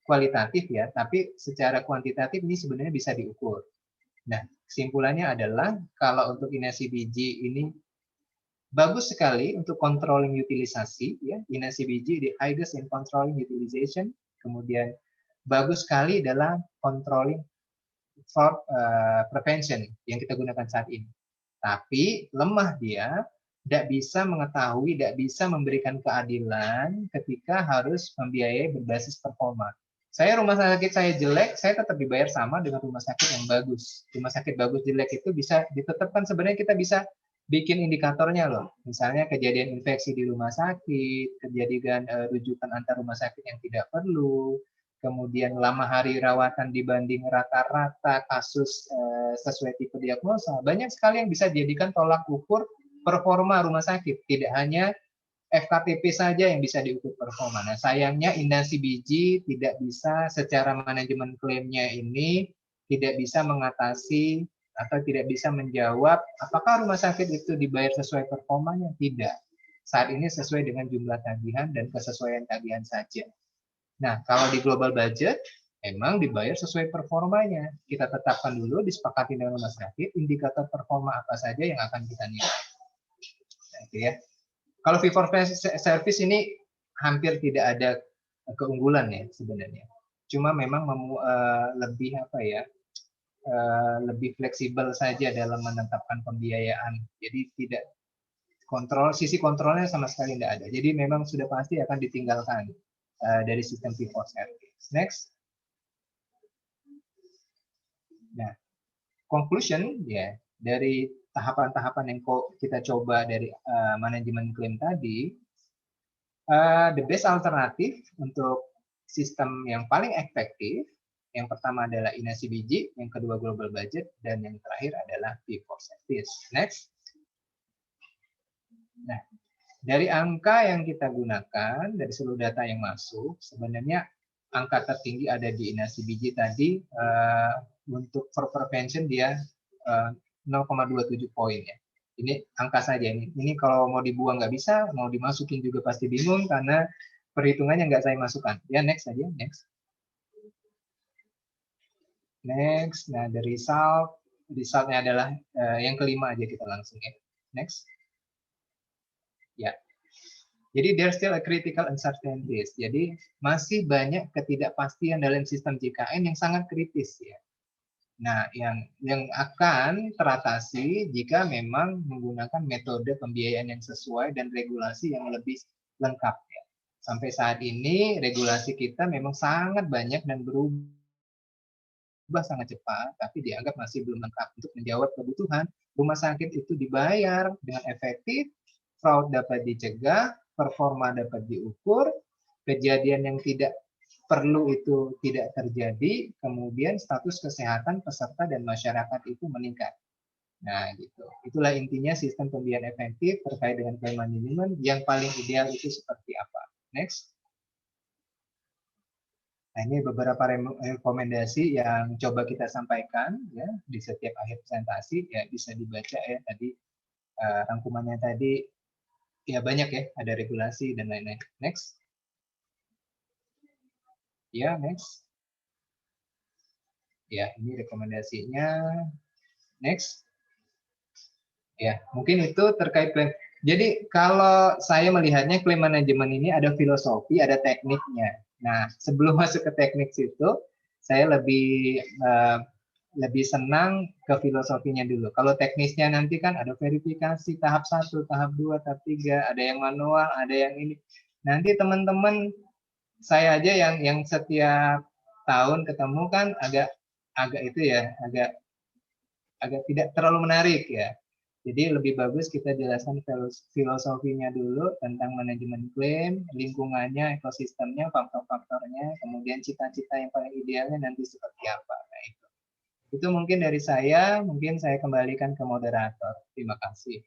kualitatif ya, tapi secara kuantitatif ini sebenarnya bisa diukur. Nah, kesimpulannya adalah kalau untuk INASIBG ini bagus sekali untuk controlling utilisasi, ya. INASIBG the highest in controlling utilization. Kemudian bagus sekali dalam controlling fraud prevention yang kita gunakan saat ini. Tapi lemah dia, tidak bisa mengetahui, tidak bisa memberikan keadilan ketika harus membiayai berbasis performa. Saya rumah sakit saya jelek, saya tetap dibayar sama dengan rumah sakit yang bagus. Rumah sakit bagus jelek itu bisa ditetapkan, sebenarnya kita bisa bikin indikatornya loh. Misalnya kejadian infeksi di rumah sakit, kejadian rujukan antar rumah sakit yang tidak perlu, kemudian lama hari rawatan dibanding rata-rata kasus sesuai tipe diagnosa. Banyak sekali yang bisa dijadikan tolak ukur performa rumah sakit. Tidak hanya FKTP saja yang bisa diukur performa. Nah, sayangnya INASIBG tidak bisa secara manajemen klaimnya ini tidak bisa mengatasi atau tidak bisa menjawab apakah rumah sakit itu dibayar sesuai performanya. Tidak. Saat ini sesuai dengan jumlah tagihan dan kesesuaian tagihan saja. Nah, kalau di global budget memang dibayar sesuai performanya. Kita tetapkan dulu, disepakati dengan rumah sakit, indikator performa apa saja yang akan kita nilai. Oke ya. Kalau fee for service ini hampir tidak ada keunggulan ya sebenarnya. Cuma memang lebih apa ya, lebih fleksibel saja dalam menetapkan pembiayaan. Jadi tidak sisi kontrolnya sama sekali tidak ada. Jadi memang sudah pasti akan ditinggalkan dari sistem fee for service. Next. Nah, conclusion ya dari tahapan-tahapan yang kita coba dari manajemen klaim tadi, the best alternatif untuk sistem yang paling efektif, yang pertama adalah INASIBG, yang kedua global budget, dan yang terakhir adalah fee for service. Next. Nah, dari angka yang kita gunakan, dari seluruh data yang masuk, sebenarnya angka tertinggi ada di INASIBG tadi, untuk for prevention dia 0,27 poin ya. Ini angka saja ini. Ini kalau mau dibuang nggak bisa, mau dimasukin juga pasti bingung karena perhitungannya nggak saya masukkan. Ya, next saja, next. Next, nah the resultnya adalah yang kelima aja kita langsung ya. Next. Ya. Jadi there's still a critical uncertainties. Jadi masih banyak ketidakpastian dalam sistem JKN yang sangat kritis ya. Nah, yang akan teratasi jika memang menggunakan metode pembiayaan yang sesuai dan regulasi yang lebih lengkap ya. Sampai saat ini regulasi kita memang sangat banyak dan berubah sangat cepat, tapi dianggap masih belum lengkap untuk menjawab kebutuhan rumah sakit itu dibayar dengan efektif, fraud dapat dicegah, performa dapat diukur, kejadian yang tidak perlu itu tidak terjadi, kemudian status kesehatan peserta dan masyarakat itu meningkat. Nah, gitu. Itulah intinya sistem pembiayaan efektif terkait dengan klaim manajemen yang paling ideal itu seperti apa. Next. Nah, ini beberapa rekomendasi yang coba kita sampaikan ya di setiap akhir presentasi, ya bisa dibaca ya tadi rangkumannya tadi, ya banyak ya, ada regulasi dan lain-lain. Next. Ya, next. Ya, ini rekomendasinya. Next. Ya, mungkin itu terkait klaim. Jadi kalau saya melihatnya klaim manajemen ini ada filosofi, ada tekniknya. Nah, sebelum masuk ke teknik situ, saya lebih senang ke filosofinya dulu. Kalau teknisnya nanti kan ada verifikasi tahap 1, tahap 2, tahap 3, ada yang manual, ada yang ini. Nanti teman-teman saya aja yang setiap tahun ketemu kan agak itu ya, agak tidak terlalu menarik ya. Jadi lebih bagus kita jelaskan filosofinya dulu tentang manajemen klaim, lingkungannya, ekosistemnya, faktor-faktornya, kemudian cita-cita yang paling idealnya nanti seperti apa. Nah, itu mungkin dari saya, mungkin saya kembalikan ke moderator. Terima kasih.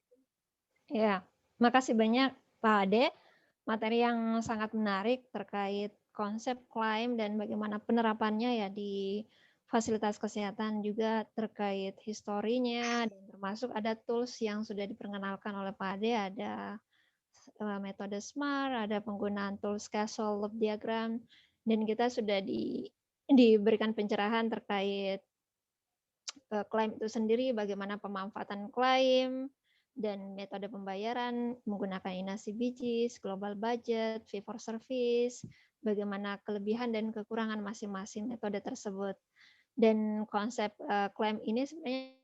Ya, makasih banyak Pak Ade. Materi yang sangat menarik terkait konsep klaim dan bagaimana penerapannya ya di fasilitas kesehatan, juga terkait historinya, dan termasuk ada tools yang sudah diperkenalkan oleh Pak Ade, ada metode SMART, ada penggunaan tools Castle Loop Diagram, dan kita sudah diberikan pencerahan terkait klaim itu sendiri, bagaimana pemanfaatan klaim, dan metode pembayaran menggunakan inasi bijis, global budget, fee for service, bagaimana kelebihan dan kekurangan masing-masing metode tersebut. Dan konsep klaim ini sebenarnya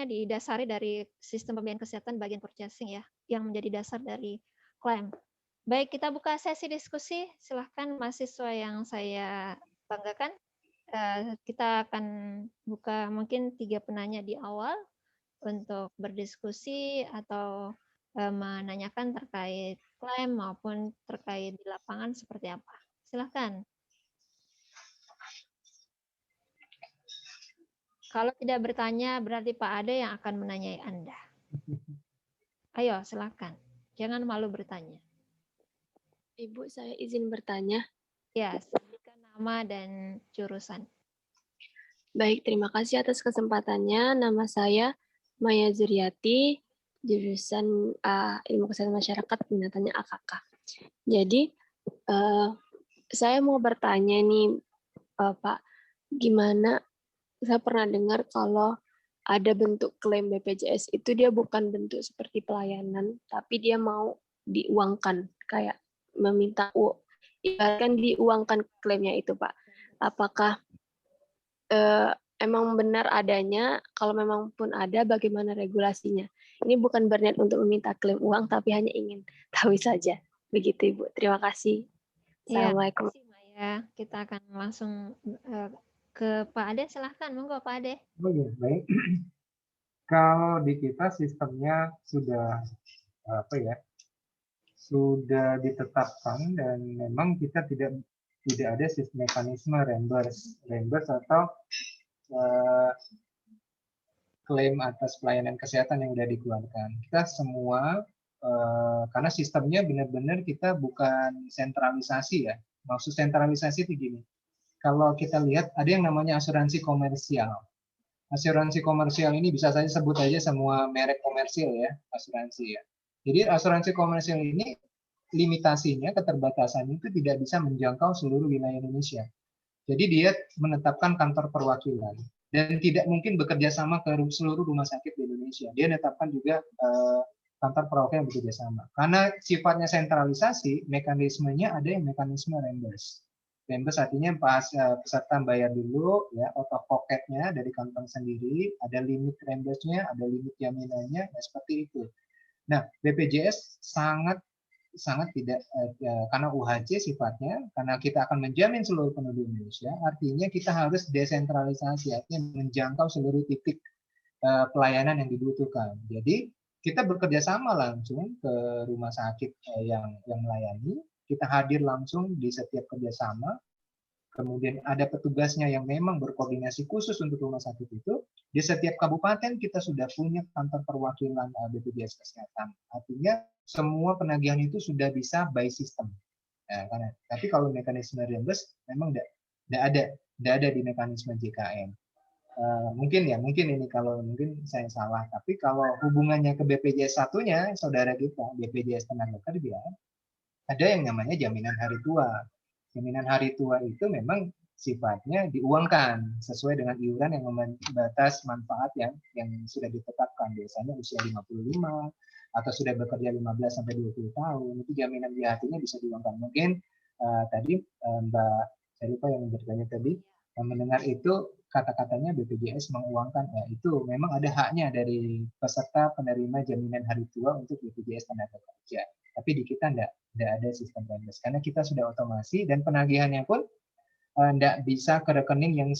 didasari dari sistem pembiayaan kesehatan bagian purchasing ya, yang menjadi dasar dari klaim. Baik, kita buka sesi diskusi. Silahkan mahasiswa yang saya banggakan. Kita akan buka mungkin 3 penanya di awal untuk berdiskusi atau menanyakan terkait klaim maupun terkait di lapangan seperti apa. Silahkan. Kalau tidak bertanya, berarti Pak Ade yang akan menanyai Anda. Ayo, silahkan. Jangan malu bertanya. Ibu, saya izin bertanya. Ya, sebutkan nama dan jurusan. Baik, terima kasih atas kesempatannya. Nama saya Maya Zuriati, jurusan Ilmu Kesehatan Masyarakat, minatannya AKK. Jadi, saya mau bertanya nih, Pak, gimana, saya pernah dengar kalau ada bentuk klaim BPJS itu dia bukan bentuk seperti pelayanan, tapi dia mau diuangkan, kayak meminta ibaratkan diuangkan klaimnya itu, Pak. Apakah emang benar adanya? Kalau memang pun ada, bagaimana regulasinya? Ini bukan berniat untuk meminta klaim uang, tapi hanya ingin tahu saja. Begitu, Ibu. Terima kasih. Ya, Assalamualaikum. terima kasih Maya. Kita akan langsung ke Pak Ade. Silahkan, monggo Pak Ade. Oh ya, baik. Kalau di kita sistemnya sudah sudah ditetapkan dan memang kita tidak ada mekanisme reimburse atau klaim atas pelayanan kesehatan yang sudah dikeluarkan. Kita semua karena sistemnya benar-benar kita bukan sentralisasi ya. Maksud sentralisasi itu gini. Kalau kita lihat ada yang namanya asuransi komersial. Asuransi komersial ini bisa saja sebut aja semua merek komersil ya, asuransi ya. Jadi asuransi komersial ini limitasinya, keterbatasannya itu tidak bisa menjangkau seluruh wilayah Indonesia. Jadi dia menetapkan kantor perwakilan dan tidak mungkin bekerja sama ke seluruh rumah sakit di Indonesia. Dia menetapkan juga kantor perwakilan bekerja sama. Karena sifatnya sentralisasi, mekanismenya ada yang mekanisme reimburse. Reimburse artinya pas peserta bayar dulu, ya out of pocket-nya dari kantong sendiri, ada limit reimburse-nya, ada limit jaminannya, ya seperti itu. Nah, BPJS sangat tidak karena UHC sifatnya, karena kita akan menjamin seluruh penduduk Indonesia, artinya kita harus desentralisasi, artinya menjangkau seluruh titik pelayanan yang dibutuhkan. Jadi kita bekerja sama langsung ke rumah sakit yang melayani, kita hadir langsung di setiap kerjasama, kemudian ada petugasnya yang memang berkoordinasi khusus untuk rumah sakit itu. Di setiap kabupaten kita sudah punya kantor perwakilan BPJS Kesehatan. Artinya semua penagihan itu sudah bisa by system. Nah, tapi kalau mekanisme reimburse memang tidak ada di mekanisme JKN. Mungkin ini kalau mungkin saya salah, tapi kalau hubungannya ke BPJS satunya, saudara kita, BPJS Tenaga Kerja, ada yang namanya jaminan hari tua. Jaminan hari tua itu memang sifatnya diuangkan sesuai dengan iuran yang membatas manfaat yang sudah ditetapkan, biasanya usia 55 atau sudah bekerja 15 sampai 20 tahun, itu jaminan JHT-nya bisa diuangkan. Mungkin tadi Mbak Syarifah yang bertanya tadi mendengar itu kata-katanya BPJS menguangkan, ya itu memang ada haknya dari peserta penerima jaminan hari tua untuk BPJS Tenaga Kerja. Tapi di kita tidak ada sistem reimburse karena kita sudah otomasi dan penagihannya pun tidak bisa ke rekening yang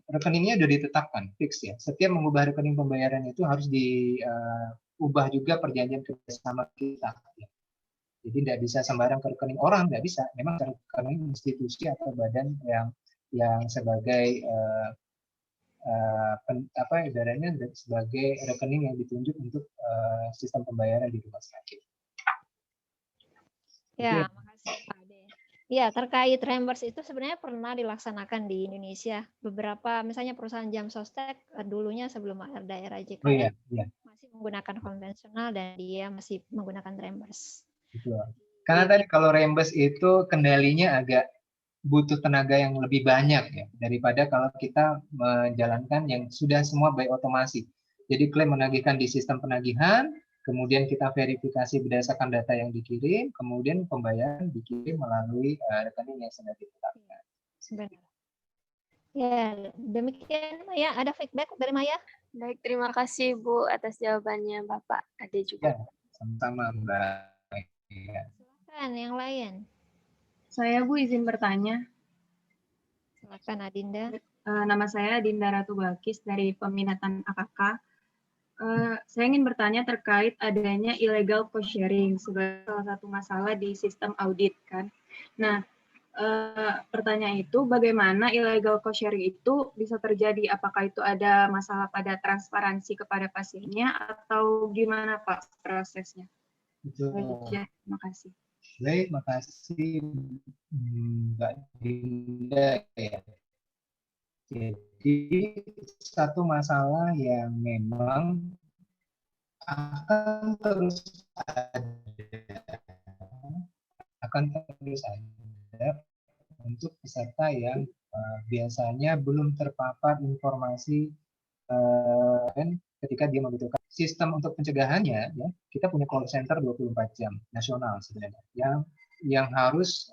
rekeningnya sudah ditetapkan fix ya. Setiap mengubah rekening pembayaran itu harus diubah juga perjanjian kerjasama kita. Ya. Jadi tidak bisa sembarang ke rekening orang, tidak bisa. Memang ke rekening institusi atau badan yang sebagai ibaratnya sebagai rekening yang ditunjuk untuk sistem pembayaran di rumah sakit. Ya, makasih Pak Ade. Ya, terkait reimburse itu sebenarnya pernah dilaksanakan di Indonesia. Beberapa, misalnya perusahaan jam sostek dulunya sebelum ada era JKN masih menggunakan konvensional dan dia masih menggunakan reimburse. Betul. Karena tadi kalau reimburse itu kendalinya agak butuh tenaga yang lebih banyak ya daripada kalau kita menjalankan yang sudah semua by otomasi. Jadi klaim menagihkan di sistem penagihan, kemudian kita verifikasi berdasarkan data yang dikirim, kemudian pembayaran dikirim melalui rekening yang sudah ditetapkan. Sebenarnya. Ya, demikian Maya. Ada feedback dari Maya? Baik, terima kasih Bu atas jawabannya Bapak Ade juga. Ya, sama-sama Mbak. Ya. Silakan yang lain. Saya Bu izin bertanya. Silakan Adinda. Nama saya Dinda Ratu Balkis dari peminatan AKK. Saya ingin bertanya terkait adanya illegal cost sharing sebagai salah satu masalah di sistem audit kan. Nah, pertanyaan itu bagaimana illegal cost sharing itu bisa terjadi? Apakah itu ada masalah pada transparansi kepada pasiennya atau gimana Pak prosesnya? Betul. Ya, terima kasih. Baik, makasih Mbak Dinda ya. Jadi satu masalah yang memang akan terus ada untuk peserta yang biasanya belum terpapar informasi ketika dia membutuhkan sistem untuk pencegahannya ya, kita punya call center 24 jam nasional sebenarnya yang harus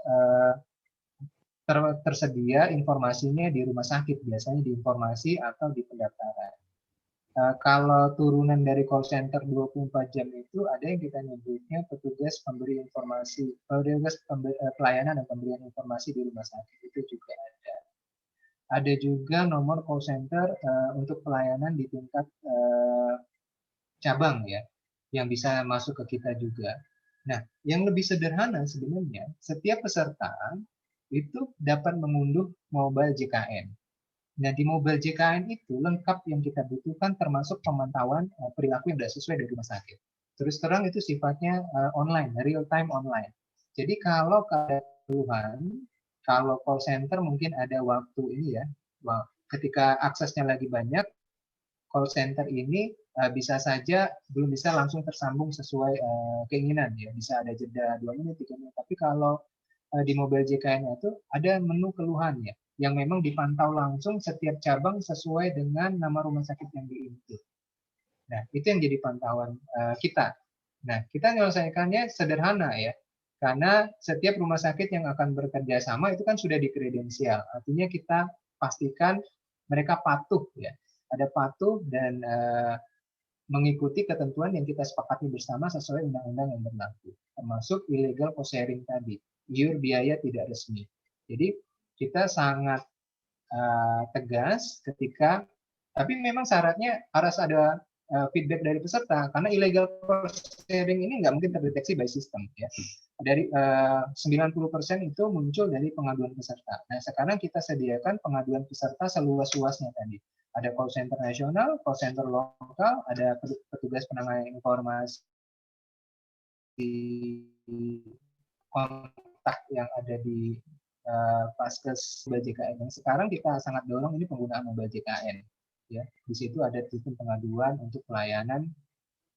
tersedia informasinya di rumah sakit, biasanya di informasi atau di pendaftaran. Kalau turunan dari call center 24 jam itu ada yang kita nyebutnya petugas pemberi informasi, petugas pelayanan dan pemberian informasi di rumah sakit, itu juga ada. Ada juga nomor call center untuk pelayanan di tingkat cabang ya, yang bisa masuk ke kita juga. Nah, yang lebih sederhana sebenarnya, setiap peserta itu dapat mengunduh mobile JKN. Nah, di mobile JKN itu lengkap yang kita butuhkan termasuk pemantauan perilaku yang tidak sesuai dari rumah sakit. Terus terang itu sifatnya online, real time online. Jadi kalau ada keluhan, kalau call center mungkin ada waktu ini ya, ketika aksesnya lagi banyak, call center ini bisa saja belum bisa langsung tersambung sesuai keinginan ya, bisa ada jeda 2 menit, 3 menit. Tapi kalau di mobile JKN itu ada menu keluhan ya, yang memang dipantau langsung setiap cabang sesuai dengan nama rumah sakit yang di-input. Nah, itu yang jadi pantauan kita. Nah, kita menyelesaikannya sederhana ya, karena setiap rumah sakit yang akan bekerja sama itu kan sudah dikredensial. Artinya kita pastikan mereka patuh ya, ada patuh dan mengikuti ketentuan yang kita sepakati bersama sesuai undang-undang yang berlaku, termasuk illegal cost sharing tadi, iur biaya tidak resmi. Jadi kita sangat tegas ketika, tapi memang syaratnya harus ada feedback dari peserta, karena illegal cost sharing ini nggak mungkin terdeteksi by system ya. Dari 90% itu muncul dari pengaduan peserta. Nah, sekarang kita sediakan pengaduan peserta seluas-luasnya tadi. Ada call center nasional, call center lokal, ada petugas penanganan informasi yang ada di Paskes Mobile JKN. Yang sekarang kita sangat dorong ini penggunaan Mobile JKN. Ya, di situ ada sistem pengaduan untuk pelayanan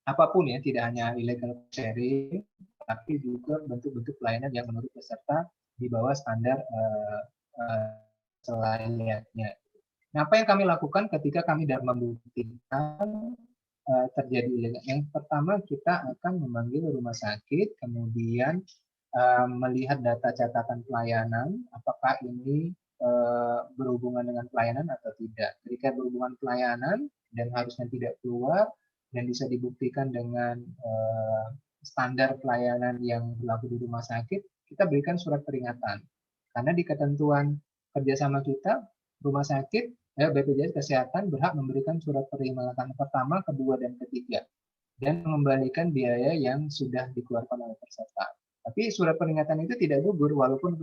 apapun ya, tidak hanya illegal sharing, tapi juga bentuk-bentuk pelayanan yang menurut peserta di bawah standar selayaknya. Nah, apa yang kami lakukan ketika kami dapat membuktikan terjadi illegal? Yang pertama, kita akan memanggil rumah sakit, kemudian melihat data catatan pelayanan, apakah ini berhubungan dengan pelayanan atau tidak. Jika berhubungan pelayanan dan harusnya tidak keluar dan bisa dibuktikan dengan standar pelayanan yang berlaku di rumah sakit, kita berikan surat peringatan. Karena di ketentuan kerjasama kita, rumah sakit, BPJS Kesehatan berhak memberikan surat peringatan pertama, kedua, dan ketiga, dan mengembalikan biaya yang sudah dikeluarkan oleh peserta. Tapi surat peringatan itu tidak gugur walaupun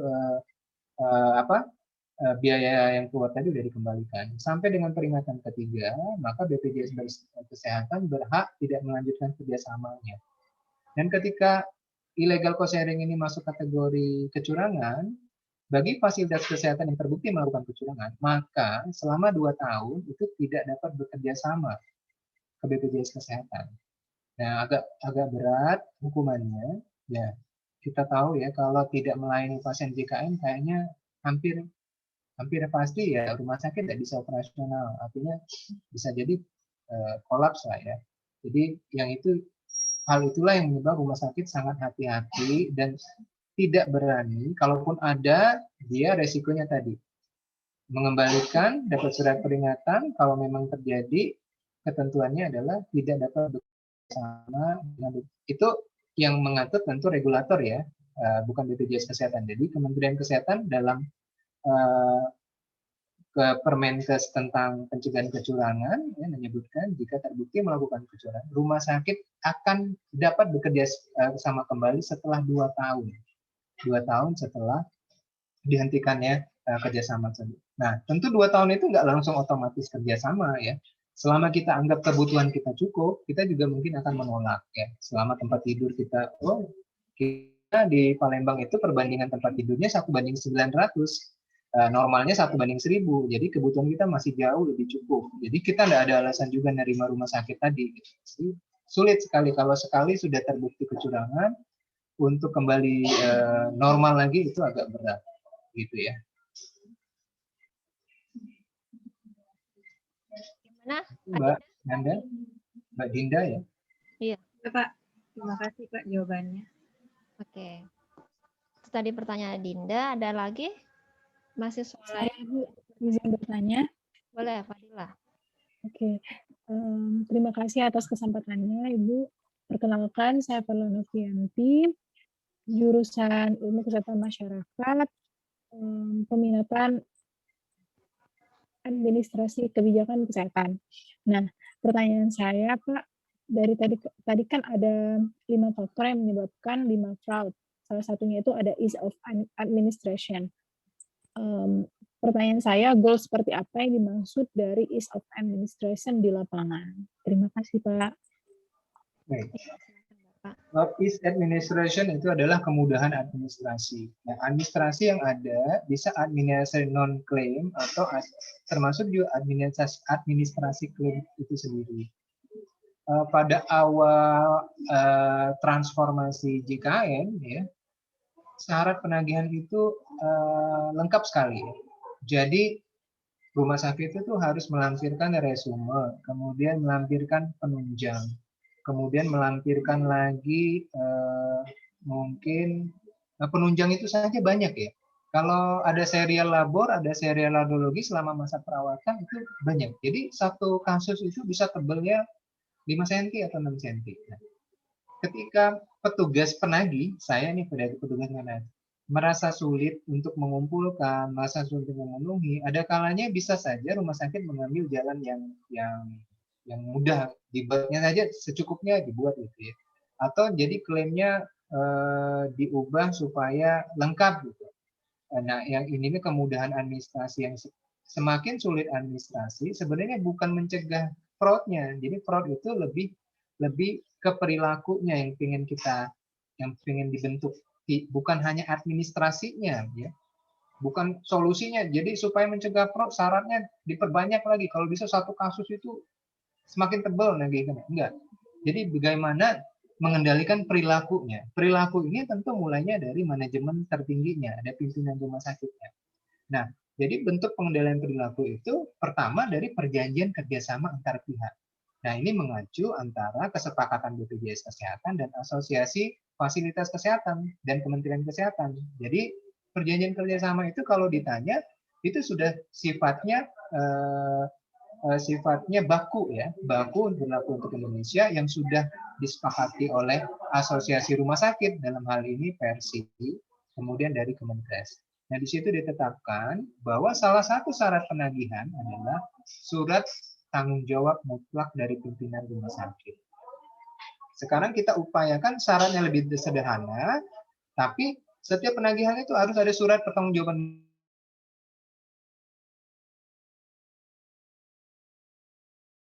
biaya yang keluar tadi sudah dikembalikan. Sampai dengan peringatan ketiga, maka BPJS Kesehatan berhak tidak melanjutkan kerjasamanya. Dan ketika illegal co-sharing ini masuk kategori kecurangan, bagi fasilitas kesehatan yang terbukti melakukan kecurangan, maka selama 2 tahun itu tidak dapat bekerja sama ke BPJS Kesehatan. Nah, agak berat hukumannya. Ya, kita tahu ya, kalau tidak melayani pasien JKN kayaknya hampir pasti ya rumah sakit tidak bisa operasional. Artinya bisa jadi kolaps lah ya. Jadi hal itulah yang menyebabkan rumah sakit sangat hati-hati dan tidak berani, kalaupun ada, dia resikonya tadi mengembalikan, dapat surat peringatan, kalau memang terjadi ketentuannya adalah tidak dapat bersama. Itu yang mengatur tentu regulator ya, bukan BPJS Kesehatan. Jadi Kementerian Kesehatan dalam ke Permenkes tentang pencegahan kecurangan ya, menyebutkan jika terbukti melakukan kecurangan, rumah sakit akan dapat bekerja sama kembali setelah 2 tahun. 2 tahun setelah dihentikannya kerjasama tersebut. Nah, tentu 2 tahun itu nggak langsung otomatis kerjasama ya. Selama kita anggap kebutuhan kita cukup, kita juga mungkin akan menolak ya. Selama tempat tidur kita, kita di Palembang itu perbandingan tempat tidurnya 1:900. Normalnya 1:1000. Jadi kebutuhan kita masih jauh lebih cukup. Jadi kita nggak ada alasan juga menerima rumah sakit tadi. Jadi, sulit sekali kalau sekali sudah terbukti kecurangan, untuk kembali normal lagi itu agak berat, gitu ya. Gimana? Mbak Nanda, Mbak Dinda ya? Iya. Pak, terima kasih Pak jawabannya. Oke. Itu tadi pertanyaan Dinda. Ada lagi? Mahasiswa Saya lain? Bu, izin bertanya. Boleh, Fadila. Oke. Terima kasih atas kesempatannya, Ibu. Perkenalkan, saya Fadila Novianti, jurusan Ilmu Kesehatan Masyarakat, peminatan Administrasi Kebijakan Kesehatan. Nah, pertanyaan saya, Pak, dari tadi kan ada 5 faktor yang menyebabkan 5 fraud. Salah satunya itu ada ease of administration. Pertanyaan saya, goal seperti apa yang dimaksud dari ease of administration di lapangan? Terima kasih, Pak. Baik. Ease administration itu adalah kemudahan administrasi. Nah, administrasi yang ada bisa administrasi non-claim atau termasuk juga administrasi klaim itu sendiri. Pada awal transformasi JKN, ya, syarat penagihan itu lengkap sekali. Jadi rumah sakit itu harus melampirkan resume, kemudian melampirkan penunjang, kemudian melampirkan lagi mungkin penunjang itu saja banyak ya. Kalau ada serial labor, ada serial radiologi selama masa perawatan itu banyak. Jadi satu kasus itu bisa tebalnya 5 cm atau 6 cm. Nah, ketika petugas penagih, saya nih petugas penagih, merasa sulit untuk mengumpulkan, merasa sulit untuk memenuhi, ada kalanya bisa saja rumah sakit mengambil jalan yang mudah, dibuatnya saja secukupnya dibuat gitu ya. Atau jadi klaimnya diubah supaya lengkap gitu. Nah, yang ini kemudahan administrasi yang semakin sulit administrasi sebenarnya bukan mencegah fraudnya. Jadi fraud itu lebih ke perilakunya yang pengen dibentuk bukan hanya administrasinya, ya, bukan solusinya. Jadi supaya mencegah fraud, syaratnya diperbanyak lagi. Kalau bisa satu kasus itu semakin tebal, enggak. Jadi bagaimana mengendalikan perilakunya. Perilaku ini tentu mulainya dari manajemen tertingginya, ada pimpinan rumah sakitnya. Nah, jadi bentuk pengendalian perilaku itu pertama dari perjanjian kerjasama antar pihak. Nah, ini mengacu antara kesepakatan BPJS Kesehatan dan Asosiasi Fasilitas Kesehatan dan Kementerian Kesehatan. Jadi perjanjian kerjasama itu kalau ditanya itu sudah sifatnya baku, ya, baku berlaku untuk Indonesia yang sudah disepakati oleh Asosiasi Rumah Sakit, dalam hal ini Persi, kemudian dari Kemenkes. Nah, di situ ditetapkan bahwa salah satu syarat penagihan adalah surat tanggung jawab mutlak dari pimpinan rumah sakit. Sekarang kita upayakan syaratnya lebih sederhana, tapi setiap penagihan itu harus ada surat pertanggungjawaban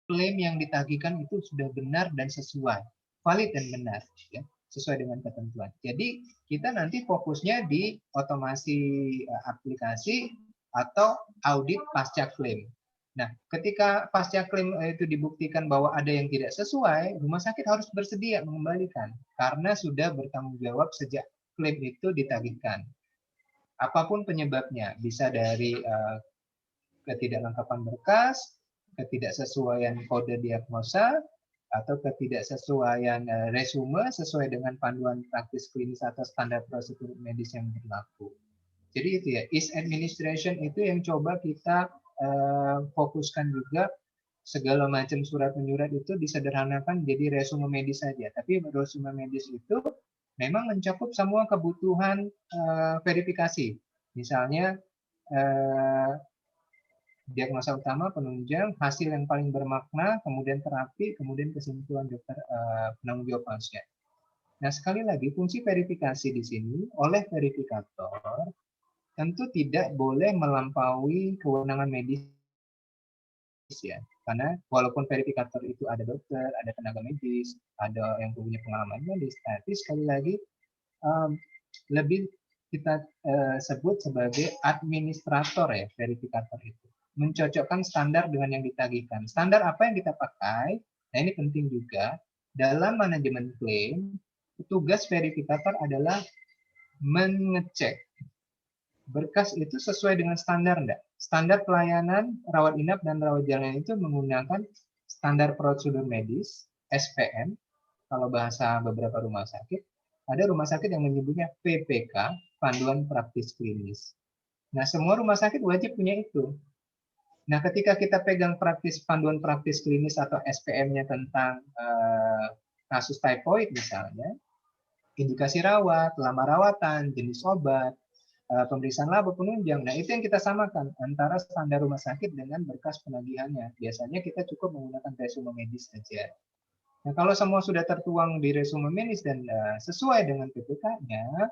klaim yang ditagihkan itu sudah benar dan sesuai, valid dan benar, ya, sesuai dengan ketentuan. Jadi kita nanti fokusnya di otomasi aplikasi atau audit pasca klaim. Nah, ketika pasca klaim itu dibuktikan bahwa ada yang tidak sesuai, rumah sakit harus bersedia mengembalikan karena sudah bertanggung jawab sejak klaim itu ditagihkan. Apapun penyebabnya, bisa dari ketidaklengkapan berkas, ketidaksesuaian kode diagnosa, atau ketidaksesuaian resume sesuai dengan panduan praktis klinis atau standar prosedur medis yang berlaku. Jadi itu ya, is administration itu yang coba kita fokuskan juga. Segala macam surat menyurat itu disederhanakan jadi resume medis saja. Tapi resume medis itu memang mencakup semua kebutuhan verifikasi. Misalnya diagnosa utama, penunjang, hasil yang paling bermakna, kemudian terapi, kemudian kesimpulan dokter penanggung jawab pasien. Nah, sekali lagi fungsi verifikasi di sini oleh verifikator tentu tidak boleh melampaui kewenangan medis, ya, karena walaupun verifikator itu ada dokter, ada tenaga medis, ada yang punya pengalaman medis, tapi sekali lagi lebih kita sebut sebagai administrator, ya, verifikator itu mencocokkan standar dengan yang ditagihkan. Standar apa yang kita pakai? Nah, ini penting juga dalam manajemen klaim. Tugas verifikator adalah mengecek berkas itu sesuai dengan standar enggak? Standar pelayanan rawat inap dan rawat jalan itu menggunakan standar prosedur medis, SPM, kalau bahasa beberapa rumah sakit. Ada rumah sakit yang menyebutnya PPK, Panduan Praktis Klinis. Nah, semua rumah sakit wajib punya itu. Nah, ketika kita pegang panduan praktis klinis atau SPM-nya tentang kasus typhoid misalnya, indikasi rawat, lama rawatan, jenis obat, pemeriksaan laba, penunjang. Nah, itu yang kita samakan antara standar rumah sakit dengan berkas penagihannya. Biasanya kita cukup menggunakan resume medis saja. Nah, kalau semua sudah tertuang di resume medis dan sesuai dengan PPK-nya,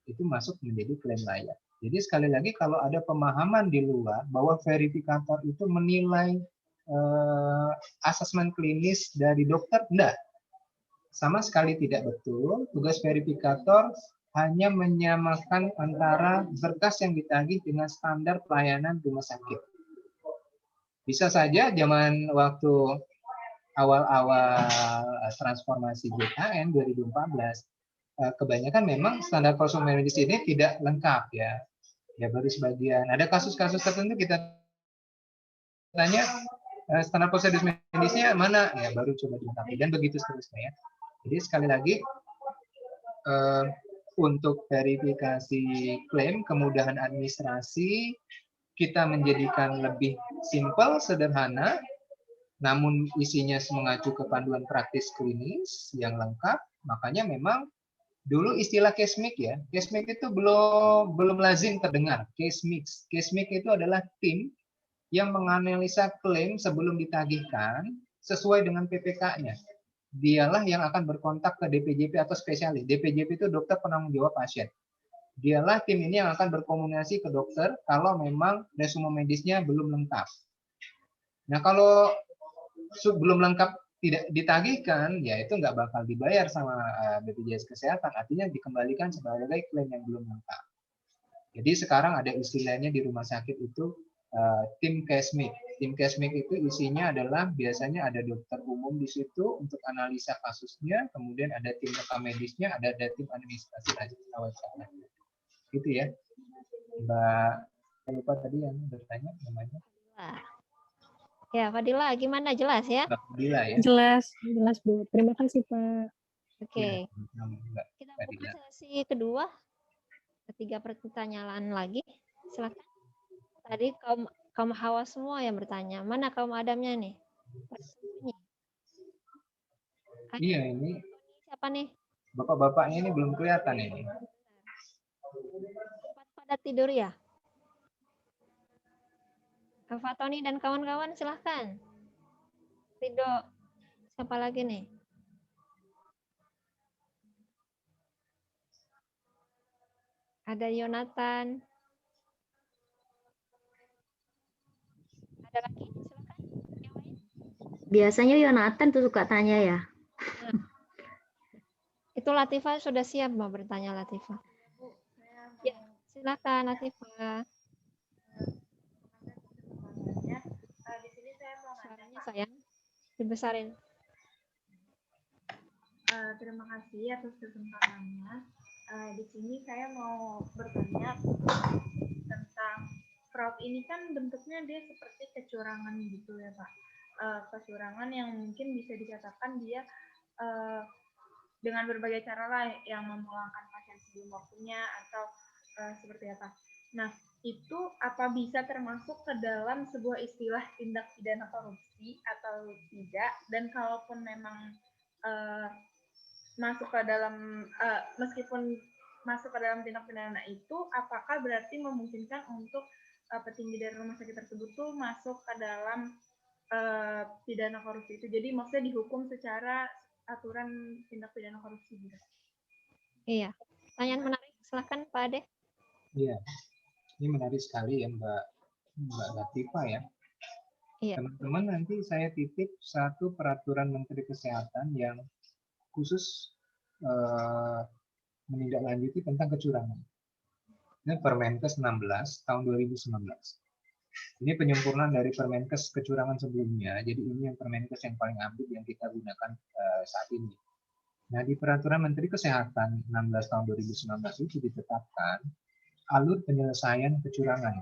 itu masuk menjadi klaim layak. Jadi sekali lagi kalau ada pemahaman di luar bahwa verifikator itu menilai asesmen klinis dari dokter, enggak. Sama sekali tidak betul. Tugas verifikator hanya menyamakan antara berkas yang ditagih dengan standar pelayanan rumah sakit. Bisa saja zaman waktu awal-awal transformasi JKN 2014, kebanyakan memang standar prosedur medis ini tidak lengkap, ya. Ya baru sebagian. Ada kasus-kasus tertentu kita tanya standar prosedur medisnya mana, ya baru coba dilengkapi dan begitu seterusnya, ya. Jadi sekali lagi untuk verifikasi klaim, kemudahan administrasi kita menjadikan lebih simpel, sederhana, namun isinya mengacu ke panduan praktis klinis yang lengkap. Makanya memang dulu istilah case mix, ya, case mix itu belum lazim terdengar. Case mix itu adalah tim yang menganalisa klaim sebelum ditagihkan sesuai dengan PPK-nya. Dialah yang akan berkontak ke DPJP atau spesialis. DPJP itu dokter penanggung jawab pasien. Dialah tim ini yang akan berkomunikasi ke dokter kalau memang resume medisnya belum lengkap. Nah, kalau belum lengkap tidak ditagihkan, ya itu nggak bakal dibayar sama BPJS Kesehatan, artinya dikembalikan sebagai klaim yang belum lengkap. Jadi sekarang ada istilahnya di rumah sakit itu tim cashmake. Tim cashmake itu isinya adalah biasanya ada dokter umum di situ untuk analisa kasusnya, kemudian ada tim rekam medisnya, ada tim administrasi awalnya. Gitu ya, Mbak. Saya lupa tadi yang bertanya namanya. Ya, Fadila, gimana? Jelas ya? Mbak Fadila ya. Jelas, jelas Bu. Terima kasih Pak. Oke. Ya, Mbak Kita Fadila. buka sesi kedua. Ketiga pertanyaan lagi. Silakan. Tadi kaum Hawa semua yang bertanya. Mana kaum Adamnya nih? Iya, ini Siapa nih? bapak-bapaknya ini belum kelihatan ini. Pada tidur ya? Fatoni dan kawan-kawan silahkan. Rido, siapa lagi nih? Ada Yonatan. Ada lagi? Silakan. Yang lain? Biasanya Yonatan tuh suka tanya ya. Itu Latifah sudah siap mau bertanya Latifah. Ya, silakan Latifah. Di sini saya mau Suaranya sayang, dibesarin. terima kasih atas kesempatannya. Di sini saya mau bertanya tentang fraud ini kan bentuknya dia seperti kecurangan gitu ya Pak. Kecurangan yang mungkin bisa dikatakan dia dengan berbagai cara lah yang memulangkan pasien sebelum waktunya atau seperti apa. Nah, itu apa bisa termasuk ke dalam sebuah istilah tindak pidana korupsi atau tidak? Dan kalaupun memang masuk ke dalam meskipun masuk ke dalam tindak pidana itu, apakah berarti memungkinkan untuk petinggi dari rumah sakit tersebut tuh masuk ke dalam pidana korupsi itu? Jadi maksudnya dihukum secara aturan tindak pidana korupsi gitu. Iya, pertanyaan menarik. Silahkan Pak Ade. Iya, ini menarik sekali ya Mbak Latifah ya. Iya. Teman-teman, nanti saya titip satu peraturan Menteri Kesehatan yang khusus menindaklanjuti tentang kecurangan. Ini Permenkes 16 tahun 2019. Ini penyempurnaan dari Permenkes kecurangan sebelumnya. Jadi ini yang Permenkes yang paling update yang kita gunakan saat ini. Nah, di Peraturan Menteri Kesehatan 16 tahun 2019 itu ditetapkan alur penyelesaian kecurangan.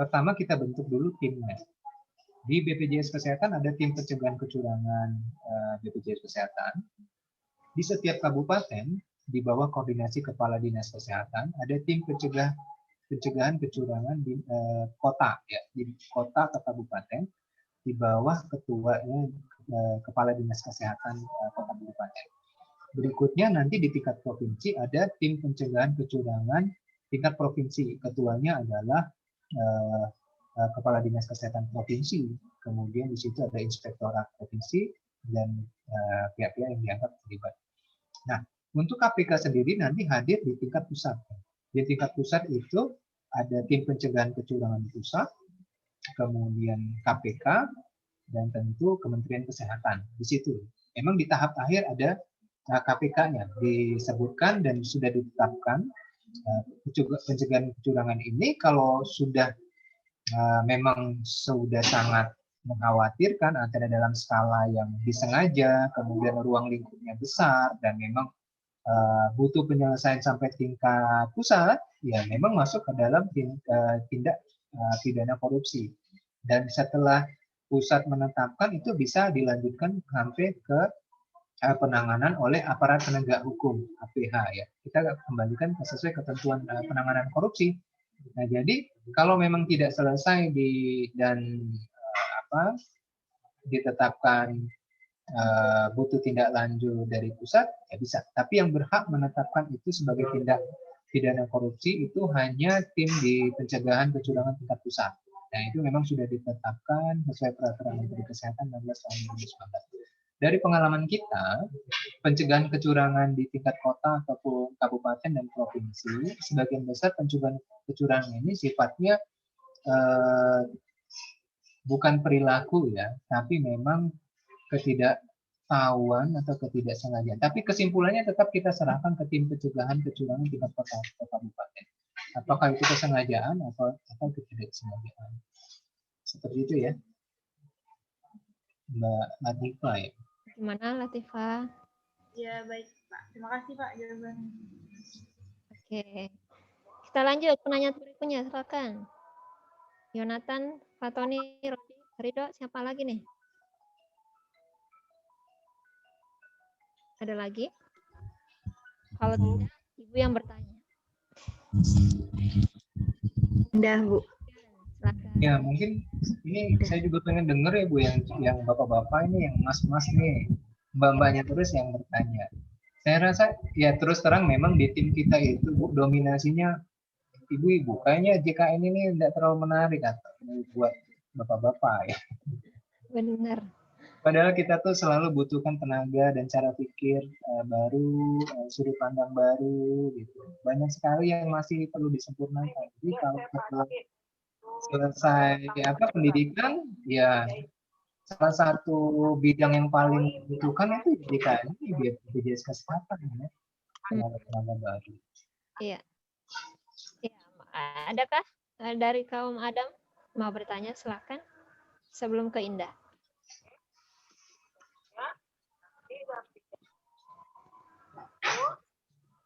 Pertama kita bentuk dulu timnya. Di BPJS Kesehatan ada tim pencegahan kecurangan BPJS Kesehatan. Di setiap kabupaten di bawah koordinasi Kepala Dinas Kesehatan ada tim pencegahan kecurangan di kota ya, di kota atau kabupaten di bawah ketuanya Kepala Dinas Kesehatan kota kabupaten. Berikutnya nanti di tingkat provinsi ada tim pencegahan kecurangan tingkat provinsi. Ketuanya adalah Kepala Dinas Kesehatan Provinsi. Kemudian di situ ada Inspektorat Provinsi dan pihak-pihak yang dianggap terlibat. Nah, untuk KPK sendiri nanti hadir di tingkat pusat. Di tingkat pusat itu ada tim pencegahan kecurangan pusat, kemudian KPK, dan tentu Kementerian Kesehatan. Di situ. Memang di tahap akhir ada KPK-nya disebutkan dan sudah ditetapkan pencegahan kecurangan ini kalau sudah memang sudah sangat mengkhawatirkan antara dalam skala yang disengaja, kemudian ruang lingkupnya besar dan memang butuh penyelesaian sampai tingkat pusat, ya memang masuk ke dalam tindak pidana korupsi. Dan setelah pusat menetapkan itu bisa dilanjutkan sampai ke penanganan oleh aparat penegak hukum APH ya. Kita kembalikan sesuai ketentuan penanganan korupsi. Nah, jadi kalau memang tidak selesai dan ditetapkan butuh tindak lanjut dari pusat ya bisa. Tapi yang berhak menetapkan itu sebagai tindak pidana korupsi itu hanya tim di pencegahan kecurangan tingkat pusat. Nah, itu memang sudah ditetapkan sesuai peraturan Menteri Kesehatan 16 tahun 2019. Dari pengalaman kita, pencegahan kecurangan di tingkat kota ataupun kabupaten dan provinsi, sebagian besar pencegahan kecurangan ini sifatnya bukan perilaku ya, tapi memang ketidaktahuan atau ketidaksengajaan. Tapi kesimpulannya tetap kita serahkan ke tim pencegahan kecurangan tingkat kota atau kabupaten. Apakah itu kesengajaan atau ketidaksengajaan? Seperti itu ya, Mbak Latifah ya. Gimana Latifah? Ya, baik, Pak. Terima kasih, Pak, jawabannya. Oke. Kita lanjut penanya berikutnya, silakan. Yonatan, Fatoni, Ridho, siapa lagi nih? Ada lagi? Kalau tidak, Ibu yang bertanya. Indah, Bu. Silakan. Ya mungkin ini saya juga pengen denger ya Bu, yang bapak-bapak ini, yang mas-mas nih, mbak-mbaknya terus yang bertanya. Saya rasa ya terus terang memang di tim kita itu Bu, dominasinya ibu-ibu. Kayaknya JKN ini tidak terlalu menarik atau buat bapak-bapak ya. Benar. Padahal kita tuh selalu butuhkan tenaga dan cara pikir baru, sudut pandang baru gitu. Banyak sekali yang masih perlu disempurnakan. Jadi kalau setelah selesai pendidikan, ya salah satu bidang yang paling dibutuhkan itu JKN, BPJS Kesehatan ya. Tenaga baru. Iya. Iya. Adakah dari kaum Adam mau bertanya? Silakan. Sebelum ke Indah.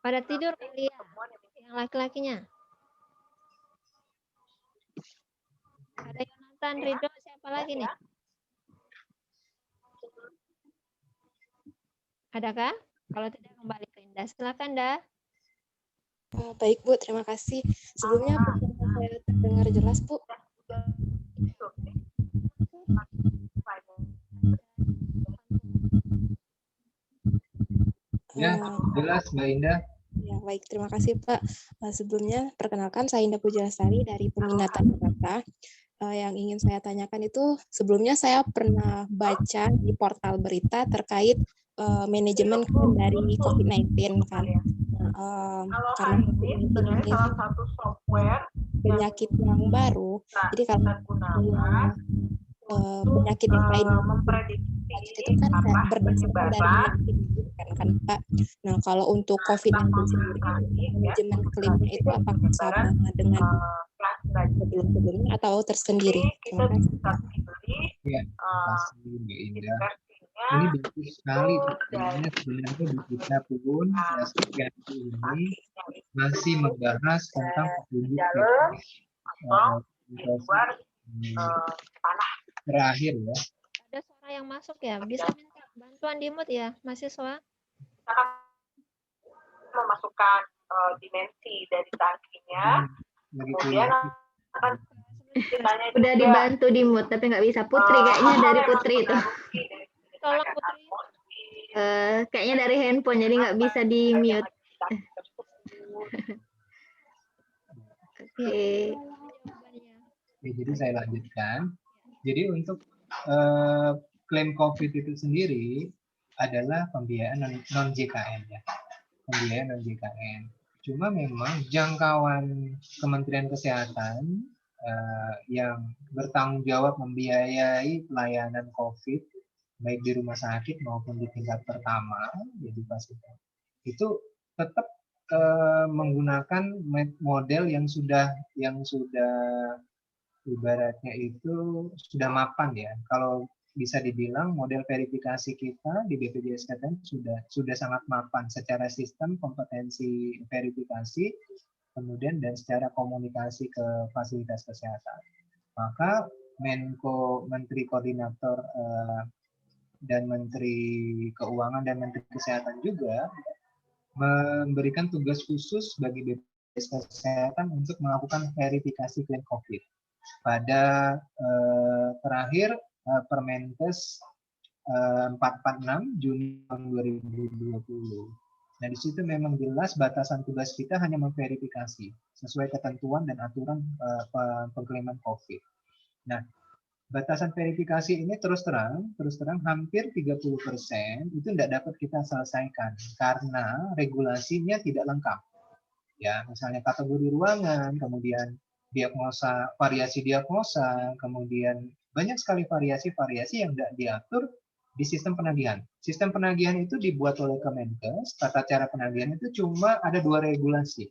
Pada tidur kali ya, yang laki-lakinya. Ada Yonatan, Ridho, siapa lagi nih? Adakah? Kalau tidak kembali ke Indah, silakan Dah. Baik Bu, terima kasih. Sebelumnya apakah saya terdengar jelas Bu? Ya, jelas Mbak Indah. Ya, baik, terima kasih Pak. Sebelumnya, perkenalkan saya Indah Pujalestari dari Peminatan Data. Yang ingin saya tanyakan itu, sebelumnya saya pernah baca di portal berita terkait manajemen dari COVID-19 kan. Karena COVID-19 ini salah satu software penyakit yang baru, jadi kalau penyakit yang lain itu kan berdasarkan dari kan Pak. Nah, kalau untuk COVID-19 sendiri, manajemen klaimnya itu apakah sama dengan sebelum-sebelumnya atau tersendiri? Terima kasih. Ya, terima kasih Mbak Indah. Ini bagus sekali pertanyaannya. Sebenarnya di kita pun sekian ini masih membahas tentang petunjuk terakhir ya. Ada suara yang masuk ya, bisa minta bantuan di mute ya, mahasiswa. Memasukkan dimensi dari tangkinya, kemudian Udah dibantu di mute, tapi nggak bisa. Putri, kayaknya dari Putri itu. Tolong Putri. Kayaknya dari handphone, jadi nggak bisa di mute. Oke. Jadi saya lanjutkan. Jadi untuk klaim COVID itu sendiri adalah pembiayaan non-JKN ya. Pembiayaan non-JKN. Cuma memang jangkauan Kementerian Kesehatan yang bertanggung jawab membiayai pelayanan COVID baik di rumah sakit maupun di tingkat pertama, jadi fasilitas itu tetap menggunakan model yang sudah ibaratnya itu sudah mapan ya. Kalau bisa dibilang model verifikasi kita di BPJS Kesehatan sudah sangat mapan secara sistem kompetensi verifikasi, kemudian dan secara komunikasi ke fasilitas kesehatan. Maka Menteri Koordinator dan Menteri Keuangan dan Menteri Kesehatan juga memberikan tugas khusus bagi BPJS Kesehatan untuk melakukan verifikasi klaim COVID. Pada terakhir Permenkes 446 Juni 2020. Nah, di situ memang jelas batasan tugas kita hanya memverifikasi sesuai ketentuan dan aturan pengklaiman COVID. Nah, batasan verifikasi ini terus terang hampir 30% itu tidak dapat kita selesaikan karena regulasinya tidak lengkap. Ya, misalnya kategori ruangan, kemudian variasi diagnosa, kemudian banyak sekali variasi-variasi yang tidak diatur di sistem penagihan. Sistem penagihan itu dibuat oleh Kemenkes, tata cara penagihan itu cuma ada 2 regulasi.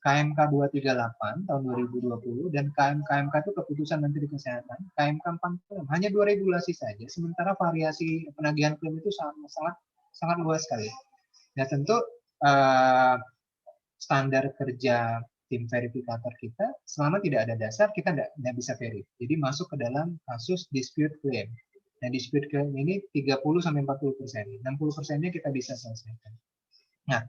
KMK 238 tahun 2020 dan KMK itu keputusan Menteri Kesehatan, KMK 46. Hanya 2 regulasi saja, sementara variasi penagihan klaim itu sangat luas sekali. Nah, tentu standar kerja tim verifikator kita, selama tidak ada dasar, kita tidak bisa verif. Jadi masuk ke dalam kasus dispute claim. Nah, dispute claim ini 30-40%. 60%-nya kita bisa selesaikan. Nah,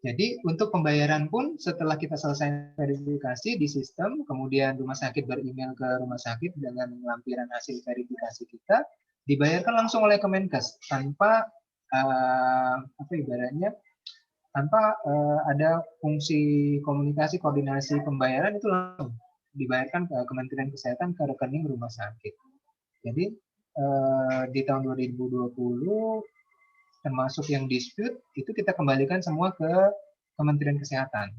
jadi untuk pembayaran pun setelah kita selesai verifikasi di sistem, kemudian rumah sakit beremail ke rumah sakit dengan lampiran hasil verifikasi kita, dibayarkan langsung oleh Kemenkes tanpa ibaratnya tanpa ada fungsi komunikasi koordinasi pembayaran, itu langsung dibayarkan ke Kementerian Kesehatan ke rekening rumah sakit. Jadi di tahun 2020 termasuk yang dispute itu kita kembalikan semua ke Kementerian Kesehatan,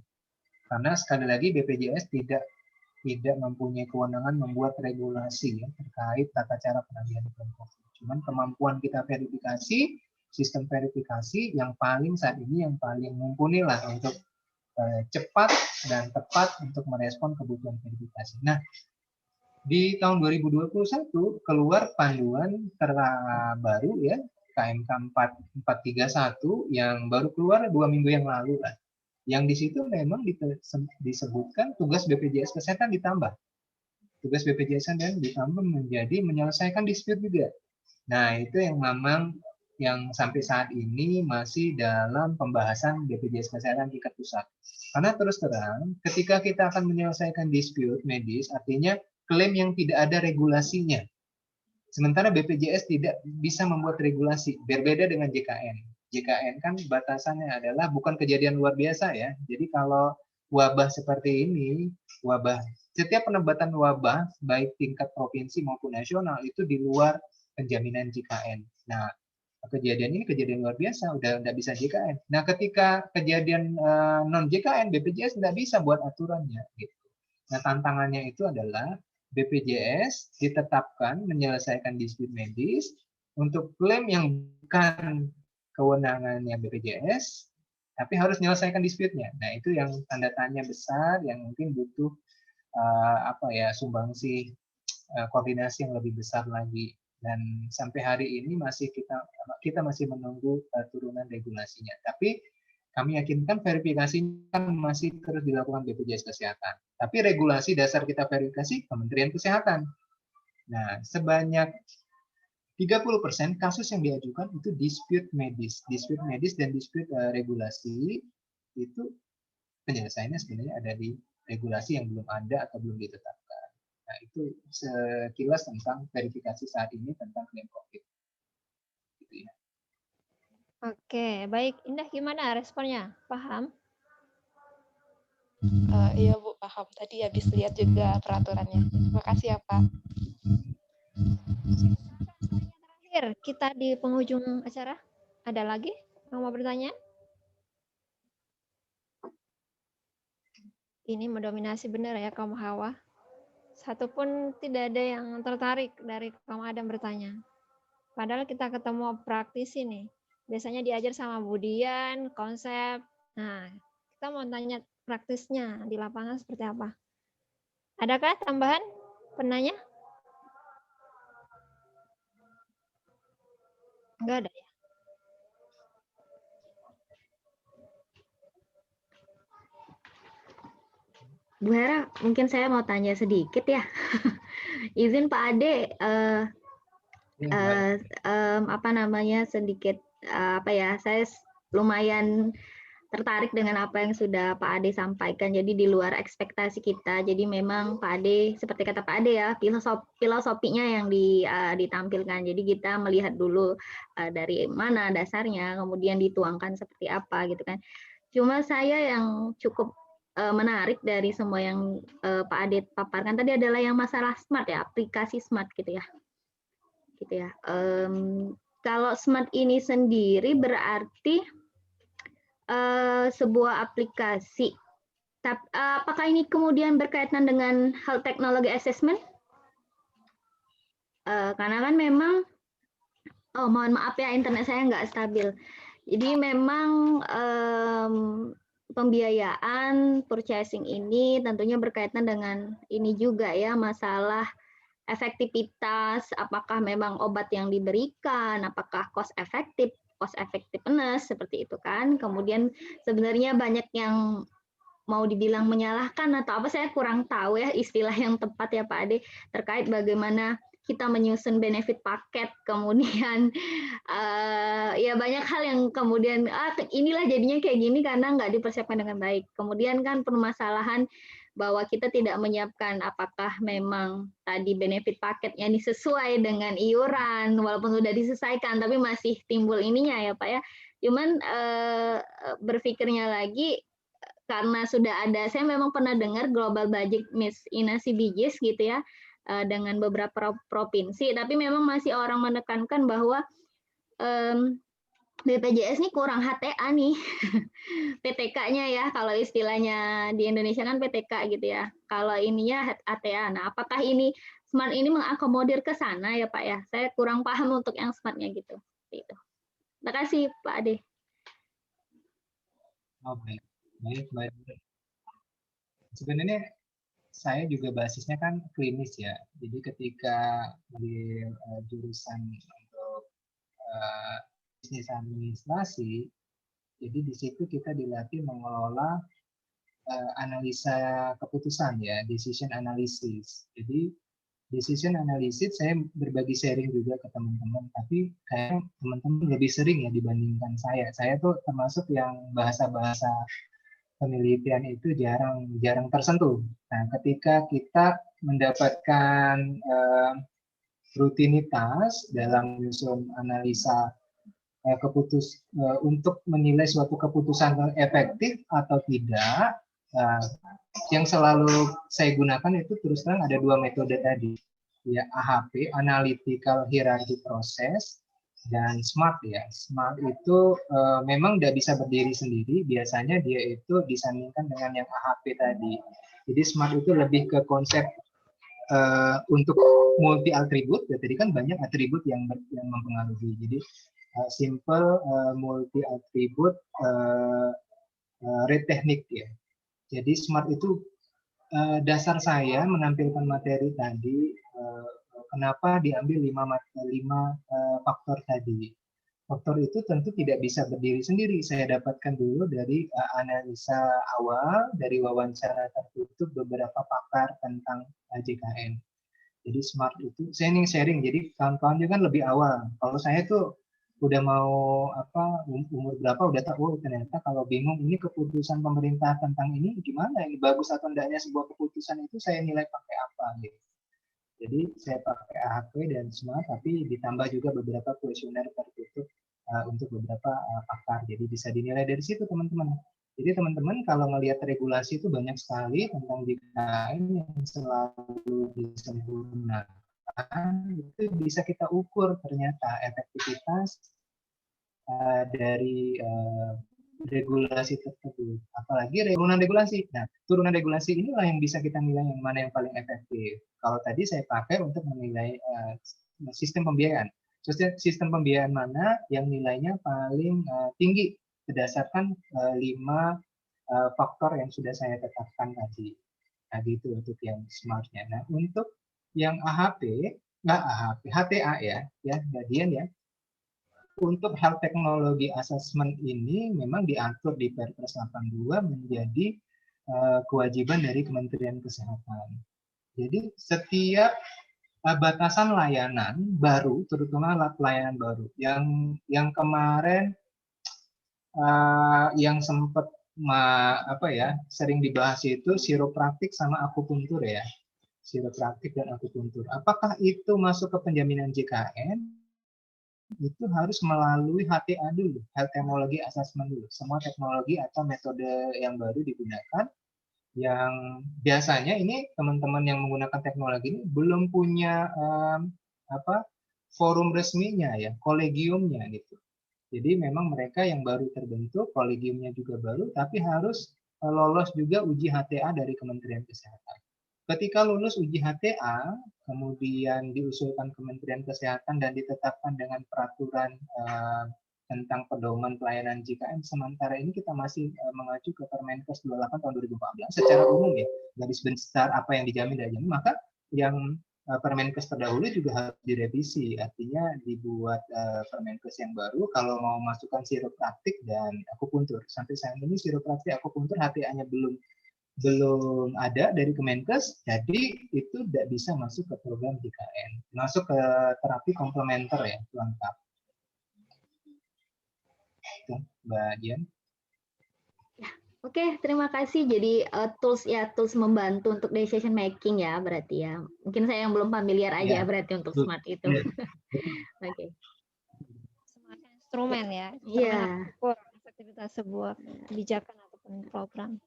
karena sekali lagi BPJS tidak mempunyai kewenangan membuat regulasi ya, terkait tata cara penagihan klaim COVID. Cuman kemampuan kita verifikasi, sistem verifikasi yang paling saat ini yang paling mumpuni lah untuk cepat dan tepat untuk merespon kebutuhan verifikasi. Nah, di tahun 2021 keluar panduan terbaru ya, KMK 431 yang baru keluar 2 minggu yang lalu lah. Yang di situ memang disebutkan tugas BPJS Kesehatan ditambah. Tugas BPJS Kesehatan ditambah menjadi menyelesaikan dispute juga. Nah, itu yang memang yang sampai saat ini masih dalam pembahasan BPJS Kesehatan tingkat pusat. Karena terus terang, ketika kita akan menyelesaikan dispute medis, artinya klaim yang tidak ada regulasinya. Sementara BPJS tidak bisa membuat regulasi, berbeda dengan JKN. JKN kan batasannya adalah bukan kejadian luar biasa ya. Jadi kalau wabah seperti ini, setiap penempatan wabah baik tingkat provinsi maupun nasional itu di luar penjaminan JKN. Nah, kejadian ini kejadian luar biasa, udah nggak bisa JKN. Nah, ketika kejadian non JKN, BPJS nggak bisa buat aturannya. Gitu. Nah, tantangannya itu adalah BPJS ditetapkan menyelesaikan dispute medis untuk klaim yang bukan kewenangannya BPJS, tapi harus menyelesaikan dispute-nya. Nah, itu yang tanda tanya besar, yang mungkin butuh sumbangsi koordinasi yang lebih besar lagi. Dan sampai hari ini masih kita masih menunggu turunan regulasinya. Tapi kami yakinkan verifikasinya masih terus dilakukan BPJS Kesehatan. Tapi regulasi dasar kita verifikasi Kementerian Kesehatan. Nah, sebanyak 30% kasus yang diajukan itu dispute medis dan dispute regulasi, itu penyelesaiannya sebenarnya ada di regulasi yang belum ada atau belum ditetapkan. Nah, itu sekilas tentang verifikasi saat ini tentang klaim COVID. Gitu ya. Oke, baik. Indah, gimana responnya? Paham? Iya Bu, paham. Tadi habis lihat juga peraturannya. Terima kasih ya Pak. Terakhir, kita di penghujung acara. Ada lagi yang mau bertanya? Ini mendominasi benar ya kaum hawa. Satupun tidak ada yang tertarik dari kaum Adam bertanya. Padahal kita ketemu praktisi nih. Biasanya diajar sama Budian, konsep. Nah, kita mau tanya praktisnya di lapangan seperti apa. Adakah tambahan penanya? Enggak ada ya? Bu Hera, mungkin saya mau tanya sedikit ya. Izin Pak Ade, sedikit saya lumayan tertarik dengan apa yang sudah Pak Ade sampaikan. Jadi di luar ekspektasi kita. Jadi memang Pak Ade, seperti kata Pak Ade ya, filosofinya yang ditampilkan. Jadi kita melihat dulu dari mana dasarnya, kemudian dituangkan seperti apa gitu kan. Cuma saya yang cukup menarik dari semua yang Pak Ade paparkan tadi adalah yang masalah smart ya, aplikasi smart gitu ya. Kalau smart ini sendiri berarti sebuah aplikasi. Apakah ini kemudian berkaitan dengan hal teknologi assessment? Karena kan memang Oh, mohon maaf ya, internet saya nggak stabil. Jadi memang pembiayaan purchasing ini tentunya berkaitan dengan ini juga ya, masalah efektivitas, apakah memang obat yang diberikan, apakah cost effectiveness seperti itu kan. Kemudian sebenarnya banyak yang mau dibilang menyalahkan atau apa, saya kurang tahu ya istilah yang tepat ya Pak Ade, terkait bagaimana kita menyusun benefit paket, kemudian ya banyak hal yang kemudian inilah jadinya kayak gini karena nggak dipersiapkan dengan baik. Kemudian kan permasalahan bahwa kita tidak menyiapkan apakah memang tadi benefit paketnya ini sesuai dengan iuran, walaupun sudah diselesaikan, tapi masih timbul ininya ya Pak ya. Cuman berpikirnya lagi, karena sudah ada, saya memang pernah dengar Global Budget Miss Ina Sibijis gitu ya, dengan beberapa provinsi, tapi memang masih orang menekankan bahwa BPJS ini kurang HTA nih, PTK-nya ya, kalau istilahnya di Indonesia kan PTK gitu ya, kalau ininya HTA. Nah, apakah ini smart ini mengakomodir ke sana ya Pak ya? Saya kurang paham untuk yang smartnya gitu. Terima kasih Pak Ade. Oh, baik. Sebenarnya saya juga basisnya kan klinis ya. Jadi ketika di jurusan untuk bisnis administrasi, jadi di situ kita dilatih mengelola analisa keputusan ya, decision analysis. Jadi decision analysis saya berbagi sharing juga ke teman-teman, tapi kayak teman-teman lebih sering ya dibandingkan saya. Saya tuh termasuk yang bahasa-bahasa penelitian itu jarang tersentuh. Nah, ketika kita mendapatkan rutinitas dalam menyusun analisa untuk menilai suatu keputusan efektif atau tidak, yang selalu saya gunakan itu terus terang ada dua metode tadi, ya, AHP, Analytical Hierarchy Process, dan SMART ya. SMART itu memang tidak bisa berdiri sendiri, biasanya dia itu disandingkan dengan yang AHP tadi. Jadi SMART itu lebih ke konsep untuk multi atribut, ya, tadi kan banyak atribut yang mempengaruhi. Jadi simple multi atribut rate teknik ya. Jadi SMART itu dasar saya menampilkan materi tadi. Kenapa diambil 5 faktor tadi? Faktor itu tentu tidak bisa berdiri sendiri. Saya dapatkan dulu dari analisa awal, dari wawancara tertutup beberapa pakar tentang JKN. Jadi SMART itu, saya ingin sharing. Jadi kawan-kawan juga kan lebih awal. Kalau saya tuh udah mau umur berapa udah tahu, ternyata kalau bingung ini keputusan pemerintah tentang ini gimana, ini bagus atau enggaknya sebuah keputusan itu saya nilai pakai apa gitu. Jadi saya pakai AHP dan SMART, tapi ditambah juga beberapa kuesioner tertutup untuk beberapa pakar. Jadi bisa dinilai dari situ teman-teman. Jadi teman-teman kalau melihat regulasi itu banyak sekali tentang JKN yang selalu disempurnakan, itu bisa kita ukur ternyata efektivitas dari regulasi tersebut, apalagi turunan regulasi. Nah, turunan regulasi inilah yang bisa kita nilai yang mana yang paling efektif. Kalau tadi saya pakai untuk menilai sistem pembiayaan. Sistem pembiayaan mana yang nilainya paling tinggi berdasarkan 5 faktor yang sudah saya tetapkan tadi. Nah, gitu untuk yang SMART-nya. Nah, untuk yang AHP, HTA ya, bagian ya. Untuk Health Technology Assessment ini memang diatur di Perpres 82 menjadi kewajiban dari Kementerian Kesehatan. Jadi setiap batasan layanan baru, terutama layanan baru, yang kemarin yang sempat sering dibahas itu chiropraktik sama akupuntur ya, chiropraktik dan akupuntur. Apakah itu masuk ke penjaminan JKN? Itu harus melalui HTA dulu, Health Technology Assessment dulu. Semua teknologi atau metode yang baru digunakan, yang biasanya ini teman-teman yang menggunakan teknologi ini belum punya forum resminya ya, kolegiumnya gitu. Jadi memang mereka yang baru terbentuk, kolegiumnya juga baru, tapi harus lolos juga uji HTA dari Kementerian Kesehatan. Ketika lulus uji HTA, kemudian diusulkan Kementerian Kesehatan dan ditetapkan dengan peraturan tentang pedoman pelayanan JKN, sementara ini kita masih mengacu ke Permenkes 28 tahun 2014 secara umum ya, garis besar apa yang dijamin dan dijamin, maka yang Permenkes terdahulu juga harus direvisi, artinya dibuat Permenkes yang baru kalau mau masukkan siropraktik dan akupuntur. Sampai saat ini siropraktik akupuntur HTA-nya belum ada dari Kemenkes, jadi itu tidak bisa masuk ke program JKN, masuk ke terapi komplementer ya, lengkap. Itu, Mbak Dian. Oke, terima kasih. Jadi tools membantu untuk decision making ya, berarti ya. Mungkin saya yang belum familiar aja berarti untuk smart itu. Oke. Smart instrumen ya. Iya. Efektivitas sebuah kebijakan ataupun program.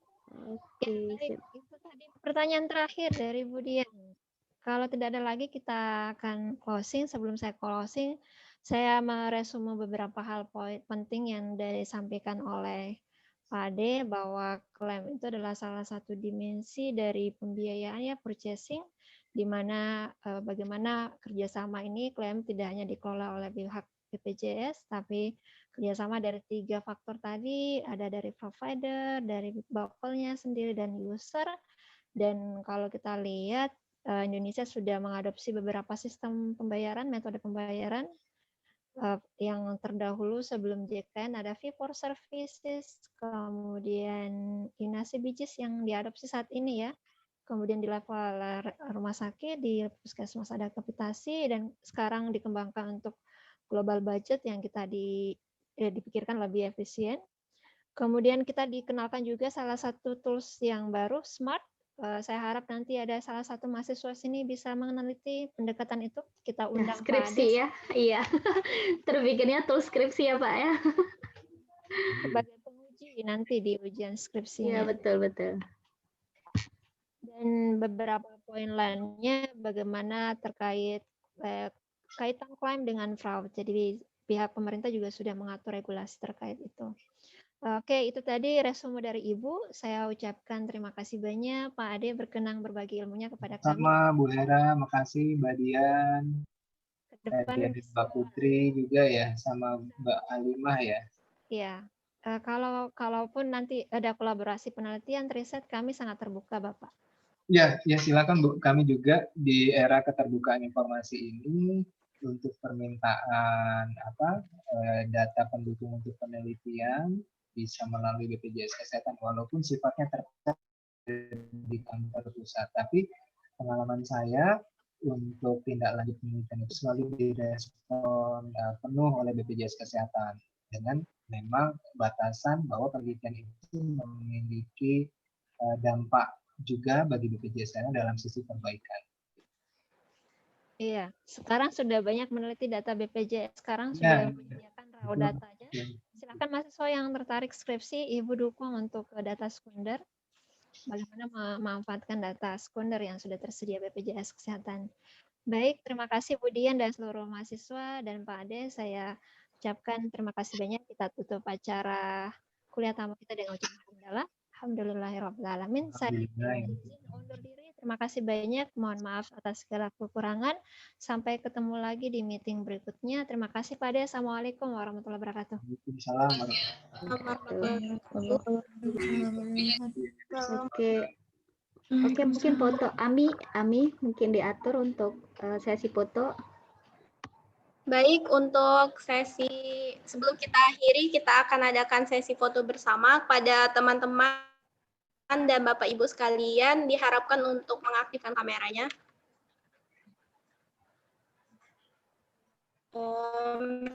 Oke. Itu tadi pertanyaan terakhir dari Bu Dian. Kalau tidak ada lagi kita akan closing. Sebelum saya closing, saya meresume beberapa hal poin penting yang disampaikan oleh Pak Ade, bahwa klaim itu adalah salah satu dimensi dari pembiayaan ya, purchasing, di mana bagaimana kerjasama ini klaim tidak hanya dikelola oleh pihak BPJS, tapi kerjasama dari 3 faktor tadi, ada dari provider, dari baukelnya sendiri, dan user. Dan kalau kita lihat, Indonesia sudah mengadopsi beberapa sistem pembayaran, metode pembayaran, yang terdahulu sebelum JKN ada fee for services, kemudian inasi bijis yang diadopsi saat ini ya, kemudian di level rumah sakit, di puskesmas ada kapitasi, dan sekarang dikembangkan untuk global budget yang kita dipikirkan lebih efisien. Kemudian kita dikenalkan juga salah satu tools yang baru, Smart. Saya harap nanti ada salah satu mahasiswa sini bisa meneliti pendekatan itu. Kita undang skripsi Pak Ade. Ya, iya. Terbikinnya tools skripsi ya Pak ya. Sebagai penguji nanti di ujian skripsinya. Iya, betul. Dan beberapa poin lainnya bagaimana terkait kaitan klaim dengan fraud. Jadi pihak pemerintah juga sudah mengatur regulasi terkait itu. Oke, itu tadi resume dari Ibu. Saya ucapkan terima kasih banyak. Pak Ade berkenan berbagi ilmunya kepada kami. Sama Bu Hera, makasih Mbak Dian, Mbak Putri juga ya, sama Mbak Alimah ya. Iya, kalaupun nanti ada kolaborasi penelitian, riset, kami sangat terbuka, Bapak. Ya silakan Bu. Kami juga di era keterbukaan informasi ini untuk permintaan data pendukung untuk penelitian bisa melalui BPJS Kesehatan walaupun sifatnya terpusat di kantor pusat. Tapi pengalaman saya untuk tindak lanjut penelitian itu selalu direspon penuh oleh BPJS Kesehatan dengan memang batasan bahwa penelitian itu memiliki dampak juga bagi BPJS dalam sisi perbaikan. Iya, sekarang sudah banyak meneliti data BPJS, sekarang sudah menyediakan raw datanya. Silakan mahasiswa yang tertarik skripsi, Ibu dukung untuk data sekunder, bagaimana memanfaatkan data sekunder yang sudah tersedia BPJS Kesehatan. Baik, terima kasih Bu Dian dan seluruh mahasiswa dan Pak Ade. Saya ucapkan terima kasih banyak. Kita tutup acara kuliah tamu kita dengan ucapan hamdalah. Alhamdulillahirrahmanirrahim. Saya izin undur diri. Terima kasih banyak. Mohon maaf atas segala kekurangan. Sampai ketemu lagi di meeting berikutnya. Terima kasih Pak Ade. Assalamualaikum warahmatullahi wabarakatuh. Waalaikumsalam. Oke, mungkin foto Ami mungkin diatur untuk sesi foto. Baik, untuk sesi sebelum kita akhiri, kita akan adakan sesi foto bersama. Pada teman-teman dan Bapak Ibu sekalian, diharapkan untuk mengaktifkan kameranya.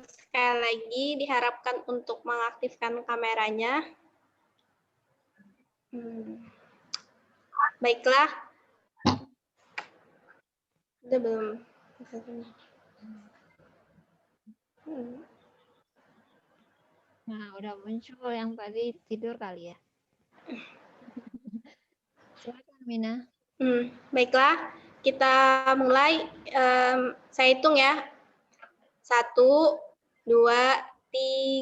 Sekali lagi, diharapkan untuk mengaktifkan kameranya. Baiklah. Udah belum? Nah, udah muncul yang tadi tidur kali ya. Silakan Mina. Baiklah, kita mulai. Saya hitung ya. 1, 2,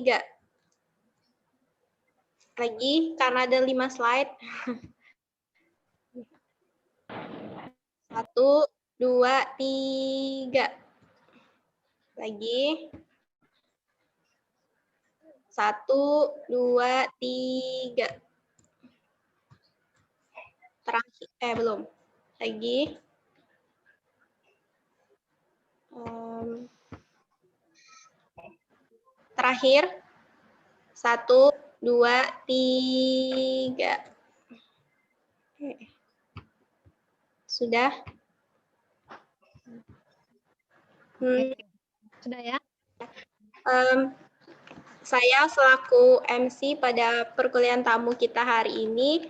3. Lagi, karena ada 5 slide. 1, 2, 3. Lagi. 1, 2, 3. Terakhir, belum. Lagi. Terakhir. 1, 2, 3. Sudah? Sudah ya? Saya selaku MC pada perkuliahan tamu kita hari ini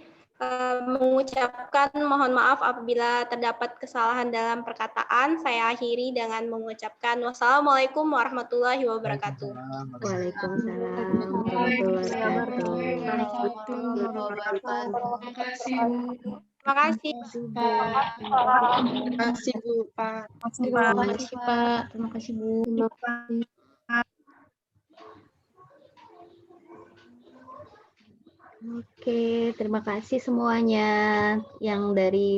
mengucapkan mohon maaf apabila terdapat kesalahan dalam perkataan. Saya akhiri dengan mengucapkan wassalamualaikum warahmatullahi wabarakatuh. Waalaikumsalam warahmatullahi wabarakatuh. Terima kasih. Terima kasih Bu, Pak. Terima kasih Pak. Terima kasih Bu. Oke, terima kasih semuanya. Yang dari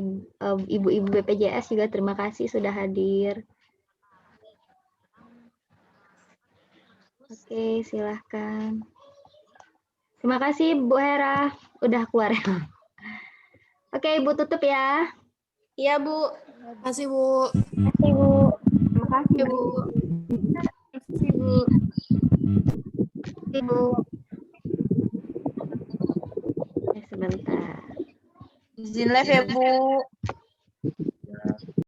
ibu-ibu BPJS juga terima kasih sudah hadir. Oke, silahkan. Terima kasih Bu Hera. Udah keluar ya. Oke, Ibu tutup ya. Iya, Bu. Terima kasih Bu. Terima kasih Bu. Terima kasih, Bu. Terima kasih Bu. Ibu. Sebentar. Izin live ya, Bu.